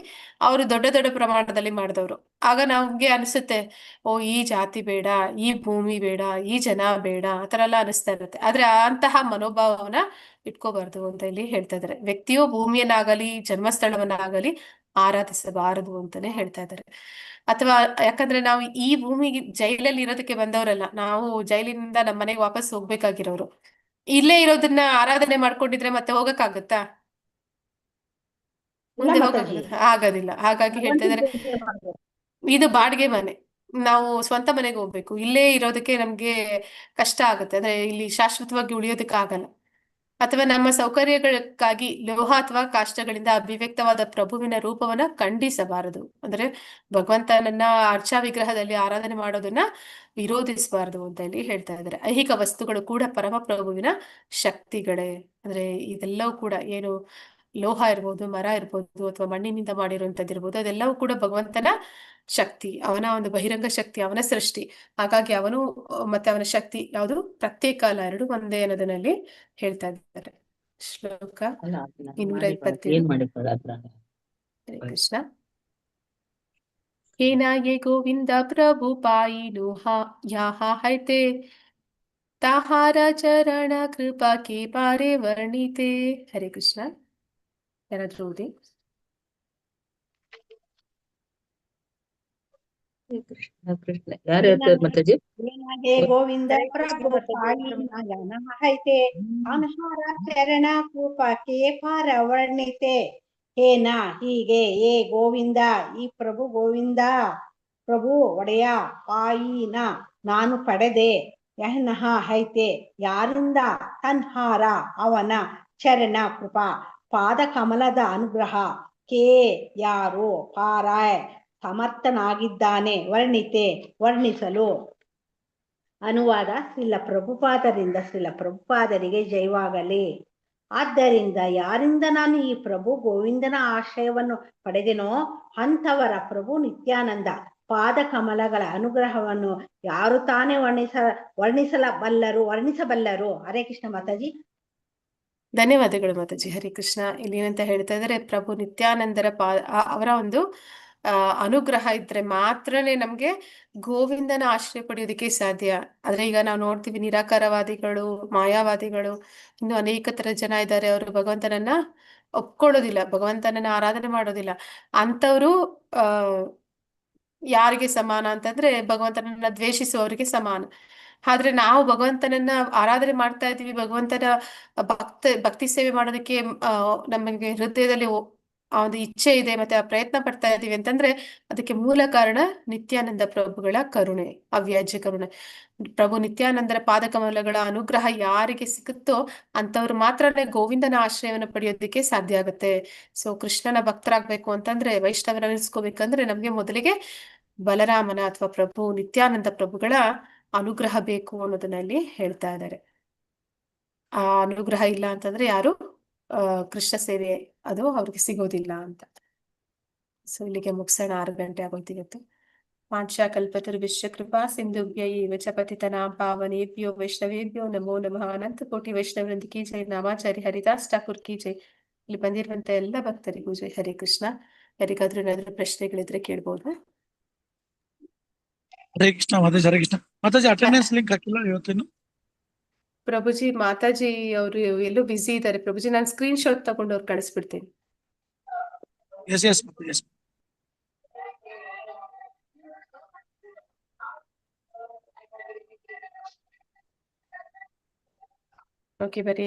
ಅವರು ದೊಡ್ಡ ದೊಡ್ಡ ಪ್ರಮಾಣದಲ್ಲಿ ಮಾಡಿದವರು. ಆಗ ನಮ್ಗೆ ಅನಿಸುತ್ತೆ, ಓ ಈ ಜಾತಿ ಬೇಡ, ಈ ಭೂಮಿ ಬೇಡ, ಈ ಜನ ಬೇಡ, ಆತರ ಎಲ್ಲ ಅನಿಸ್ತಾ ಇರುತ್ತೆ. ಆದ್ರೆ ಅಂತಹ ಮನೋಭಾವನ ಇಟ್ಕೋಬಾರ್ದು ಅಂತ ಇಲ್ಲಿ ಹೇಳ್ತಾ ಇದ್ದಾರೆ. ವ್ಯಕ್ತಿಯು ಭೂಮಿಯನ್ನಾಗಲಿ ಜನ್ಮಸ್ಥಳವನ್ನಾಗಲಿ ಆರಾಧಿಸಬಾರದು ಅಂತಾನೆ ಹೇಳ್ತಾ ಇದ್ದಾರೆ. ಅಥವಾ ಯಾಕಂದ್ರೆ ನಾವು ಈ ಭೂಮಿಗೆ ಜೈಲಲ್ಲಿ ಇರೋದಕ್ಕೆ ಬಂದವರಲ್ಲ, ನಾವು ಜೈಲಿನಿಂದ ನಮ್ಮ ಮನೆಗೆ ವಾಪಸ್ ಹೋಗ್ಬೇಕಾಗಿರೋರು. ಇಲ್ಲೇ ಇರೋದನ್ನ ಆರಾಧನೆ ಮಾಡ್ಕೊಂಡಿದ್ರೆ ಮತ್ತೆ ಹೋಗಕ್ಕಾಗತ್ತಾ? ಇಲ್ಲ ಮುಂದೆ ಮಾತಾಜಿ, ಆಗೋದಿಲ್ಲ. ಹಾಗಾಗಿ ಹೇಳ್ತಾ ಇದ್ದಾರೆ, ಭಗವಂತನ ಪೂಜೆ ಮಾಡ್ಬೇಕು. ಇದು ಬಾಡಿಗೆ ಮನೆ, ನಾವು ಸ್ವಂತ ಮನೆಗೆ ಹೋಗ್ಬೇಕು. ಇಲ್ಲೇ ಇರೋದಕ್ಕೆ ನಮ್ಗೆ ಕಷ್ಟ ಆಗುತ್ತೆ, ಅಂದ್ರೆ ಇಲ್ಲಿ ಶಾಶ್ವತವಾಗಿ ಉಳಿಯೋದಕ್ಕೆ ಆಗಲ್ಲ. ಅಥವಾ ನಮ್ಮ ಸೌಕರ್ಯಗಳಕ್ಕಾಗಿ ಲೋಹ ಅಥವಾ ಕಾಷ್ಟಗಳಿಂದ ಅಭಿವ್ಯಕ್ತವಾದ ಪ್ರಭುವಿನ ರೂಪವನ್ನ ಖಂಡಿಸಬಾರದು. ಅಂದ್ರೆ ಭಗವಂತನನ್ನ ಅರ್ಚಾ ವಿಗ್ರಹದಲ್ಲಿ ಆರಾಧನೆ ಮಾಡೋದನ್ನ ವಿರೋಧಿಸಬಾರದು ಅಂತ ಹೇಳಿ ಹೇಳ್ತಾ ಇದ್ದಾರೆ. ಐಹಿಕ ವಸ್ತುಗಳು ಕೂಡ ಪರಮ ಪ್ರಭುವಿನ ಶಕ್ತಿಗಳೇ. ಅಂದ್ರೆ ಇದೆಲ್ಲವೂ ಕೂಡ ಏನು ಲೋಹ ಇರ್ಬೋದು, ಮರ ಇರ್ಬೋದು, ಅಥವಾ ಮಣ್ಣಿನಿಂದ ಮಾಡಿರುವಂತದ್ದು ಇರ್ಬೋದು, ಅದೆಲ್ಲವೂ ಕೂಡ ಭಗವಂತನ ಶಕ್ತಿ, ಅವನ ಒಂದು ಬಹಿರಂಗ ಶಕ್ತಿ, ಅವನ ಸೃಷ್ಟಿ. ಹಾಗಾಗಿ ಅವನು ಮತ್ತೆ ಅವನ ಶಕ್ತಿ ಯಾವುದು ಪ್ರತ್ಯೇಕ ಅಲ್ಲ, ಎರಡು ಒಂದೇ ಅನ್ನೋದನ್ನಲ್ಲಿ ಹೇಳ್ತಾ ಇದ್ದಾರೆ. ಶ್ಲೋಕ ಅಲ್ಲ ಅದನ್ನ 227. ಏನ್ ಮಾಡಿಕೊಳ್ಳ ಅದ್ರಾಗ ಹರೇ ಕೃಷ್ಣ. हे गोविंद प्रभु पाइनु यहाँ है ते ताहारा चरण कृपा के पारे वर्णिते. हरे कृष्ಣ. ಯಾರಾದ್ರೂ ಓದಿ. ಕೃಷ್ಣ ಕೃಷ್ಣ ಯಾರು ಹೇಳ್ತಾರೆ ಮಾತಾಜಿ? ಹೇ ಗೋವಿಂದ ಹರೇ ಕೃಷ್ಣ ಪ್ರಭು ಮಾತಾಜಿ. ಪಾಯಿನ ಹೈತೆ ಅನಹಾರ ಚರಣ ಕೃಪಕ್ಕೆ ಪಾರ ವರ್ಣಿತೆ. ಹೇನ ಹೀಗೆ, ಏ ಗೋವಿಂದ ಈ ಪ್ರಭು ಗೋವಿಂದ, ಪ್ರಭು ಒಡೆಯ, ಪಾಯಿನ ನಾನು ಪಡೆದೆ, ಯಹನಹ ಹೈತೆ ಯಾರಿಂದ, ತನ್ಹಾರ ಅವನ, ಚರಣ ಕೃಪಾ ಪಾದ ಕಮಲದ ಅನುಗ್ರಹ, ಕೇ ಯಾರು, ಪಾರಾಯ್ ಸಮರ್ಥನಾಗಿದ್ದಾನೆ, ವರ್ಣಿತೆ ವರ್ಣಿಸಲು. ಅನುವಾದ: ಶ್ರೀಲ ಪ್ರಭುಪಾದರಿಗೆ ಜಯವಾಗಲಿ. ಆದ್ದರಿಂದ ಯಾರಿಂದ ನಾನು ಈ ಪ್ರಭು ಗೋವಿಂದನ ಆಶ್ರಯವನ್ನು ಪಡೆದೆನೋ ಅಂಥವರ ಪ್ರಭು ನಿತ್ಯಾನಂದ ಪಾದ ಕಮಲಗಳ ಅನುಗ್ರಹವನ್ನು ಯಾರು ತಾನೇ ವರ್ಣಿಸಬಲ್ಲರು. ಹರೇ ಕೃಷ್ಣ ಮಾತಾಜಿ. ಧನ್ಯವಾದಗಳು ಮಾತಾಜಿ. ಹರಿ ಕೃಷ್ಣ. ಇಲ್ಲಿ ಏನಂತ ಹೇಳ್ತಾ ಇದ್ದಾರೆ, ಪ್ರಭು ನಿತ್ಯಾನಂದರ ಅವರ ಒಂದು ಅನುಗ್ರಹ ಇದ್ರೆ ಮಾತ್ರನೇ ನಮ್ಗೆ ಗೋವಿಂದನ ಆಶ್ರಯ ಪಡೆಯೋದಕ್ಕೆ ಸಾಧ್ಯ. ಆದ್ರೆ ಈಗ ನಾವು ನೋಡ್ತೀವಿ, ನಿರಾಕಾರವಾದಿಗಳು, ಮಾಯಾವಾದಿಗಳು, ಇನ್ನು ಅನೇಕ ತರ ಜನ ಇದ್ದಾರೆ, ಅವರು ಭಗವಂತನನ್ನ ಒಪ್ಕೊಳ್ಳೋದಿಲ್ಲ, ಭಗವಂತನನ್ನ ಆರಾಧನೆ ಮಾಡೋದಿಲ್ಲ. ಅಂಥವ್ರು ಯಾರಿಗೆ ಸಮಾನ ಅಂತಂದ್ರೆ ಭಗವಂತನನ್ನ ದ್ವೇಷಿಸುವವರಿಗೆ ಸಮಾನ. ಆದ್ರೆ ನಾವು ಭಗವಂತನನ್ನ ಆರಾಧನೆ ಮಾಡ್ತಾ ಇದ್ದೀವಿ, ಭಗವಂತನ ಭಕ್ತಿ ಸೇವೆ ಮಾಡೋದಕ್ಕೆ ನಮಗೆ ಹೃದಯದಲ್ಲಿ ಆ ಒಂದು ಇಚ್ಛೆ ಇದೆ, ಮತ್ತೆ ಆ ಪ್ರಯತ್ನ ಪಡ್ತಾ ಇದ್ದೀವಿ ಅಂತಂದ್ರೆ ಅದಕ್ಕೆ ಮೂಲ ಕಾರಣ ನಿತ್ಯಾನಂದ ಪ್ರಭುಗಳ ಕರುಣೆ, ಅವ್ಯಾಜ್ಯ ಕರುಣೆ. ಪ್ರಭು ನಿತ್ಯಾನಂದರ ಪಾದಕಮಲಗಳ ಅನುಗ್ರಹ ಯಾರಿಗೆ ಸಿಗುತ್ತೋ ಅಂತವ್ರು ಮಾತ್ರನೇ ಗೋವಿಂದನ ಆಶ್ರಯವನ್ನು ಪಡೆಯೋದಕ್ಕೆ ಸಾಧ್ಯ ಆಗುತ್ತೆ. ಸೊ ಕೃಷ್ಣನ ಭಕ್ತರಾಗ್ಬೇಕು ಅಂತಂದ್ರೆ, ವೈಷ್ಣವರ ಅನಿಸ್ಕೋಬೇಕಂದ್ರೆ ನಮ್ಗೆ ಮೊದಲಿಗೆ ಬಲರಾಮನ ಅಥವಾ ಪ್ರಭು ನಿತ್ಯಾನಂದ ಪ್ರಭುಗಳ ಅನುಗ್ರಹ ಬೇಕು ಅನ್ನೋದನ್ನಲ್ಲಿ ಹೇಳ್ತಾ ಇದ್ದಾರೆ. ಆ ಅನುಗ್ರಹ ಇಲ್ಲ ಅಂತಂದ್ರೆ ಯಾರು ಕೃಷ್ಣ ಸೇವೆ ಅದು ಅವ್ರಿಗೆ ಸಿಗೋದಿಲ್ಲ ಅಂತ. ಸೊ ಇಲ್ಲಿಗೆ ಮುಗಿಸೋಣ, 6 ಗಂಟೆ ಆಗೋಯ್ತು ಇವತ್ತು. ವಾಂಛಾಕಲ್ಪತರುಭ್ಯಶ್ಚ ಕೃಪಾ ಸಿಂಧುಭ್ಯ ಏವ ಚ ಪತಿತನಾಂ ಪಾವನೇಭ್ಯೋ ವೈಷ್ಣವೇಭ್ಯೋ ನಮೋ ನಮಃ. ಅನಂತ ಕೋಟಿ ವೈಷ್ಣವರಿಂದ ಕಿ ಜೈ. ನಾಮಾಚಾರಿ ಹರಿದಾಸ್ ಠಾಕೂರ್ ಕಿ ಜೈ. ಇಲ್ಲಿ ಬಂದಿರುವಂತ ಎಲ್ಲ ಭಕ್ತರಿಗೂ ಜೈ. ಹರೇ ಕೃಷ್ಣ. ಯಾರಿಗಾದ್ರೂ ಏನಾದ್ರೂ ಪ್ರಶ್ನೆಗಳಿದ್ರೆ ಕೇಳ್ಬೋದು. ಹರೇ ಕೃಷ್ಣ ಮಾತಾಜಿ. ಹರೇ ಕೃಷ್ಣ ಮಾತಾಜಿ. ಅಟೆಂಡೆನ್ಸ್ ಲಿಂಕ್ ಹಾಕಿಲ್ಲ ಇವತ್ತೇನು? ಪ್ರಭುಜಿ, ಮಾತಾಜಿ ಅವರು ಎಲ್ಲೋ ಬಿಸಿ ಇದ್ದಾರೆ ಪ್ರಭುಜಿ. ನಾನು ಸ್ಕ್ರೀನ್ ಶಾಟ್ ತಗೊಂಡು ಅವ್ರು ಕಳಿಸ್ಬಿಡ್ತೀನಿ. Yes yes yes. ಓಕೆ, ಬೇರೆ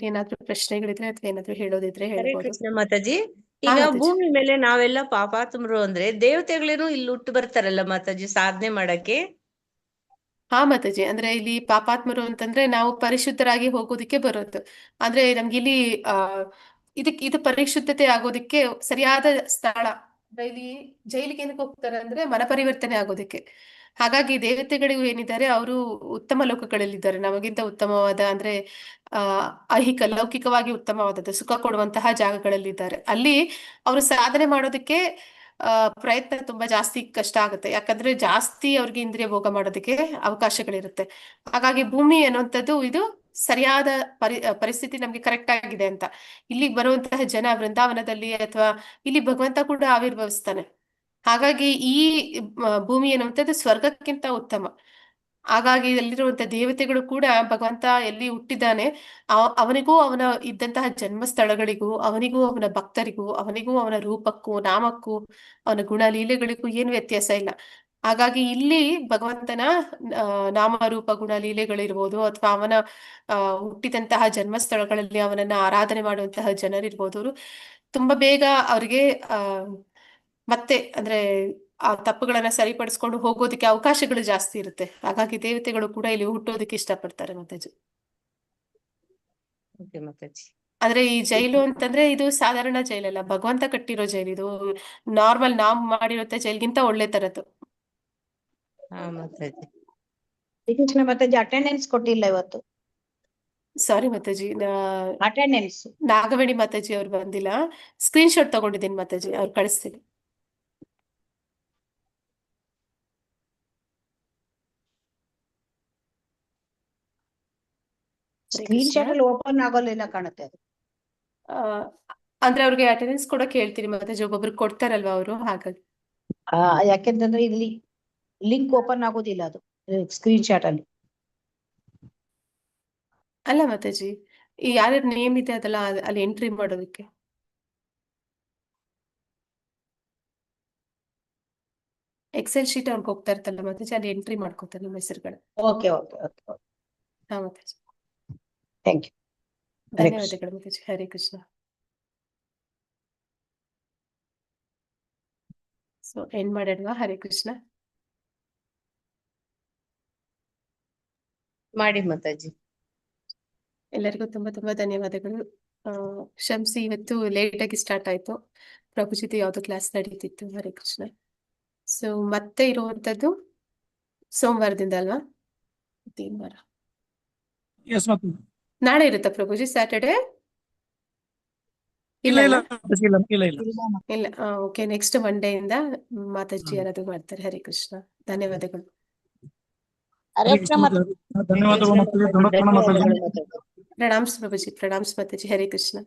ಏನಾದ್ರೂ ಪ್ರಶ್ನೆಗಳಿದ್ರೆ ಅಥವಾ ಏನಾದ್ರೂ ಹೇಳೋದಿದ್ರೆ ಹರೇ ಹೇಳ್ಬೋದು. ಕೃಷ್ಣ ಮಾತಾಜಿ. ಹಾ ಈಗ ಮಾತಾಜಿ. ಭೂಮಿ ಮೇಲೆ ನಾವೆಲ್ಲ ಪಾಪಾತ್ಮರು ಅಂದ್ರೆ ದೇವತೆಗಳೇನು ಇಲ್ಲಿ ಹುಟ್ಟು ಬರ್ತಾರಲ್ಲ ಮಾತಾಜಿ ಸಾಧನೆ ಮಾಡಕ್ಕೆ? ಹಾ ಮಾತಾಜಿ, ಅಂದ್ರೆ ಇಲ್ಲಿ ಪಾಪಾತ್ಮರು ಅಂತಂದ್ರೆ ನಾವು ಪರಿಶುದ್ಧರಾಗಿ ಹೋಗೋದಿಕ್ಕೆ ಬರೋದು. ಅಂದ್ರೆ ನಮ್ಗೆ ಇಲ್ಲಿ ಇದು ಪರಿಶುದ್ಧತೆ ಆಗೋದಿಕ್ಕೆ ಸರಿಯಾದ ಸ್ಥಳ. ಇಲ್ಲಿ ಜೈಲಿಗೆ ಏನಕ್ಕೆ ಹೋಗ್ತಾರೆ ಅಂದ್ರೆ ಮನ ಪರಿವರ್ತನೆ ಆಗೋದಿಕ್ಕೆ. ಹಾಗಾಗಿ ದೇವತೆಗಳು ಏನಿದ್ದಾರೆ ಅವರು ಉತ್ತಮ ಲೋಕಗಳಲ್ಲಿದ್ದಾರೆ, ನಮಗಿಂತ ಉತ್ತಮವಾದ ಅಂದ್ರೆ ಐಹಿಕ ಲೌಕಿಕವಾಗಿ ಉತ್ತಮವಾದದ್ದು ಸುಖ ಕೊಡುವಂತಹ ಜಾಗಗಳಲ್ಲಿದ್ದಾರೆ. ಅಲ್ಲಿ ಅವರು ಸಾಧನೆ ಮಾಡೋದಕ್ಕೆ ಪ್ರಯತ್ನ ತುಂಬಾ ಜಾಸ್ತಿ ಕಷ್ಟ ಆಗುತ್ತೆ, ಯಾಕಂದ್ರೆ ಜಾಸ್ತಿ ಅವ್ರಿಗೆ ಇಂದ್ರಿಯ ಭೋಗ ಮಾಡೋದಕ್ಕೆ ಅವಕಾಶಗಳಿರುತ್ತೆ. ಹಾಗಾಗಿ ಭೂಮಿ ಅನ್ನುವಂಥದ್ದು ಇದು ಸರಿಯಾದ ಪರಿಸ್ಥಿತಿ ನಮ್ಗೆ ಕರೆಕ್ಟ್ ಆಗಿದೆ ಅಂತ. ಇಲ್ಲಿಗೆ ಬರುವಂತಹ ಜನ ವೃಂದಾವನದಲ್ಲಿ ಅಥವಾ ಇಲ್ಲಿ ಭಗವಂತ ಕೂಡ ಆವಿರ್ಭವಿಸ್ತಾನೆ. ಹಾಗಾಗಿ ಈ ಭೂಮಿ ಅನ್ನುವಂಥದ್ದು ಸ್ವರ್ಗಕ್ಕಿಂತ ಉತ್ತಮ. ಹಾಗಾಗಿ ಅಲ್ಲಿರುವಂತ ದೇವತೆಗಳು ಕೂಡ ಭಗವಂತ ಎಲ್ಲಿ ಹುಟ್ಟಿದ್ದಾನೆ ಅವನಿಗೂ ಅವನ ಇದ್ದಂತಹ ಜನ್ಮಸ್ಥಳಗಳಿಗೂ ಅವನಿಗೂ ಅವನ ಭಕ್ತರಿಗೂ ಅವನಿಗೂ ಅವನ ರೂಪಕ್ಕೂ ನಾಮಕ್ಕೂ ಅವನ ಗುಣ ಲೀಲೆಗಳಿಗೂ ಏನು ವ್ಯತ್ಯಾಸ ಇಲ್ಲ. ಹಾಗಾಗಿ ಇಲ್ಲಿ ಭಗವಂತನ ನಾಮರೂಪ ಗುಣ ಲೀಲೆಗಳಿರ್ಬೋದು ಅಥವಾ ಅವನ ಹುಟ್ಟಿದಂತಹ ಜನ್ಮಸ್ಥಳಗಳಲ್ಲಿ ಅವನನ್ನ ಆರಾಧನೆ ಮಾಡುವಂತಹ ಜನರಿರ್ಬೋದು, ಅವರು ತುಂಬಾ ಬೇಗ ಅವ್ರಿಗೆ ಮತ್ತೆ ಅಂದ್ರೆ ಆ ತಪ್ಪುಗಳನ್ನ ಸರಿಪಡಿಸ್ಕೊಂಡು ಹೋಗೋದಕ್ಕೆ ಅವಕಾಶಗಳು ಜಾಸ್ತಿ ಇರುತ್ತೆ. ಹಾಗಾಗಿ ದೇವತೆಗಳು ಕೂಡ ಇಲ್ಲಿ ಹುಟ್ಟೋದಕ್ಕೆ ಇಷ್ಟಪಡ್ತಾರೆ ಮಾತಾಜಿ. ಓಕೆ ಮಾತಾಜಿ. ಆದ್ರೆ ಈ ಜೈಲು ಅಂತಂದ್ರೆ ಇದು ಸಾಧಾರಣ ಜೈಲಲ್ಲ, ಭಗವಂತ ಕಟ್ಟಿರೋ ಜೈಲು. ಇದು ನಾರ್ಮಲ್ ನಾವ್ ಮಾಡಿರೋ ಜೈಲ್ಗಿಂತ ಒಳ್ಳೆ ತರದ್ದು. ಹಾ ಮಾತಾಜಿ. ಶ್ರೀಕೃಷ್ಣ ಮಾತಾಜಿ ಅಟೆಂಡೆನ್ಸ್ ಕೊಟ್ಟಿಲ್ಲ ಇವತ್ತು. ಸಾರಿ ಮಾತಾಜಿ, ಅಟೆಂಡೆನ್ಸ್ ನಾಗವೇಣಿ ಮಾತಾಜಿ ಅವ್ರು ಬಂದಿಲ್ಲ. ಸ್ಕ್ರೀನ್ ಶಾಟ್ ತಗೊಂಡಿದ್ದೀನಿ ಮಾತಾಜಿ, ಅವ್ರು ಕಳಿಸ್ತೀನಿ. ಸ್ಕ್ರೀನ್ ಶಾಟ್ ಅಲ್ಲಿ ಓಪನ್ ಆಗೋಲಿಲ್ಲ ಕಾಣುತ್ತೆ ಅದು. ಅಂದ್ರೆ ಅವ್ರಿಗೆ ಅಟೆಂಡೆನ್ಸ್ ಕೊಡಕ್ ಹೇಳ್ತೀನಿ ಮಾತಾಜಿ, ಒಬ್ಬೊಬ್ರು ಕೊಡ್ತಾರಲ್ವಾ ಅವರು, ಹಾಗಾಗಿ. ಯಾಕೆಂತಂದ್ರೆ ಇಲ್ಲಿ ಲಿಂಕ್ ಓಪನ್ ಆಗೋದಿಲ್ಲ ಅದು ಸ್ಕ್ರೀನ್ ಶಾಟ್ ಅಲ್ಲಿ. ಅಲ್ಲ ಮಾತಾಜಿ, ಈ ಯಾರ್ಯಾರ ನೇಮ್ ಇದೆ ಅದಲ್ಲ ಅಲ್ಲಿ ಎಂಟ್ರಿ ಮಾಡೋದಕ್ಕೆ. ಎಕ್ಸೆಲ್ ಶೀಟ್ ಅವ್ರಿಗೆ ಹೋಗ್ತಾ ಇರ್ತಲ್ಲ ಮಾತಾಜಿ, ಅಲ್ಲಿ ಎಂಟ್ರಿ ಮಾಡ್ಕೋತಾರೆ ನಿಮ್ಮ ಹೆಸರುಗಳು. ಓಕೆ ಓಕೆ ಓಕೆ ಹಾ ಮಾತಾಜಿ, ಥ್ಯಾಂಕ್ ಯು. ಧನ್ಯವಾದಗಳು ಮಾತಾಜಿ. ಹರೇ ಕೃಷ್ಣ. ಸೊ ಎಂಡ್ ಮಾಡೋಣವಾ? ಹರೇ ಕೃಷ್ಣ. ಮಾಡಿ ಮಾತಾಜಿ. ಎಲ್ಲರಿಗೂ ತುಂಬಾ ತುಂಬಾ ಧನ್ಯವಾದಗಳು. ಕ್ಷಮಿಸಿ, ಇವತ್ತು ಲೇಟ್ ಆಗಿ ಸ್ಟಾರ್ಟ್ ಆಯ್ತು. ಪ್ರಭುಜಿದು ಯಾವ್ದು ಕ್ಲಾಸ್ ನಡೀತಿತ್ತು. ಹರೇ ಕೃಷ್ಣ. ಸೊ ಮತ್ತೆ ಇರುವಂತದ್ದು ಸೋಮವಾರದಿಂದ ಅಲ್ವಾ? ವಾರ ಎಸ್ ಮಾತಾಜಿ. ನಾಳೆ ಇರುತ್ತಾ ಪ್ರಭುಜಿ? ಸ್ಯಾಟರ್ಡೆ ಇಲ್ಲ ಇಲ್ಲ ಇಲ್ಲ ಇಲ್ಲ ಇಲ್ಲ ಇಲ್ಲ. ಓಕೆ, ನೆಕ್ಸ್ಟ್ ಮಂಡೆಯಿಂದ ಮಾತಾಜಿ ಯಾರಾದ್ರು ಮಾಡ್ತಾರೆ. ಹರೇ ಕೃಷ್ಣ. ಧನ್ಯವಾದಗಳು. ಹರೇ ಕೃಷ್ಣ ಧನ್ಯವಾದಗಳು ಮಾತಾಜಿ. ಧನ್ಯವಾದಗಳು ಮಾತಾಜಿ. ಪ್ರಣಾಮ್ಸ್ ಪ್ರಭುಜಿ. ಪ್ರಣಾಮ್ಸ್ ಮಾತಾಜಿ. ಹರೇ ಕೃಷ್ಣ.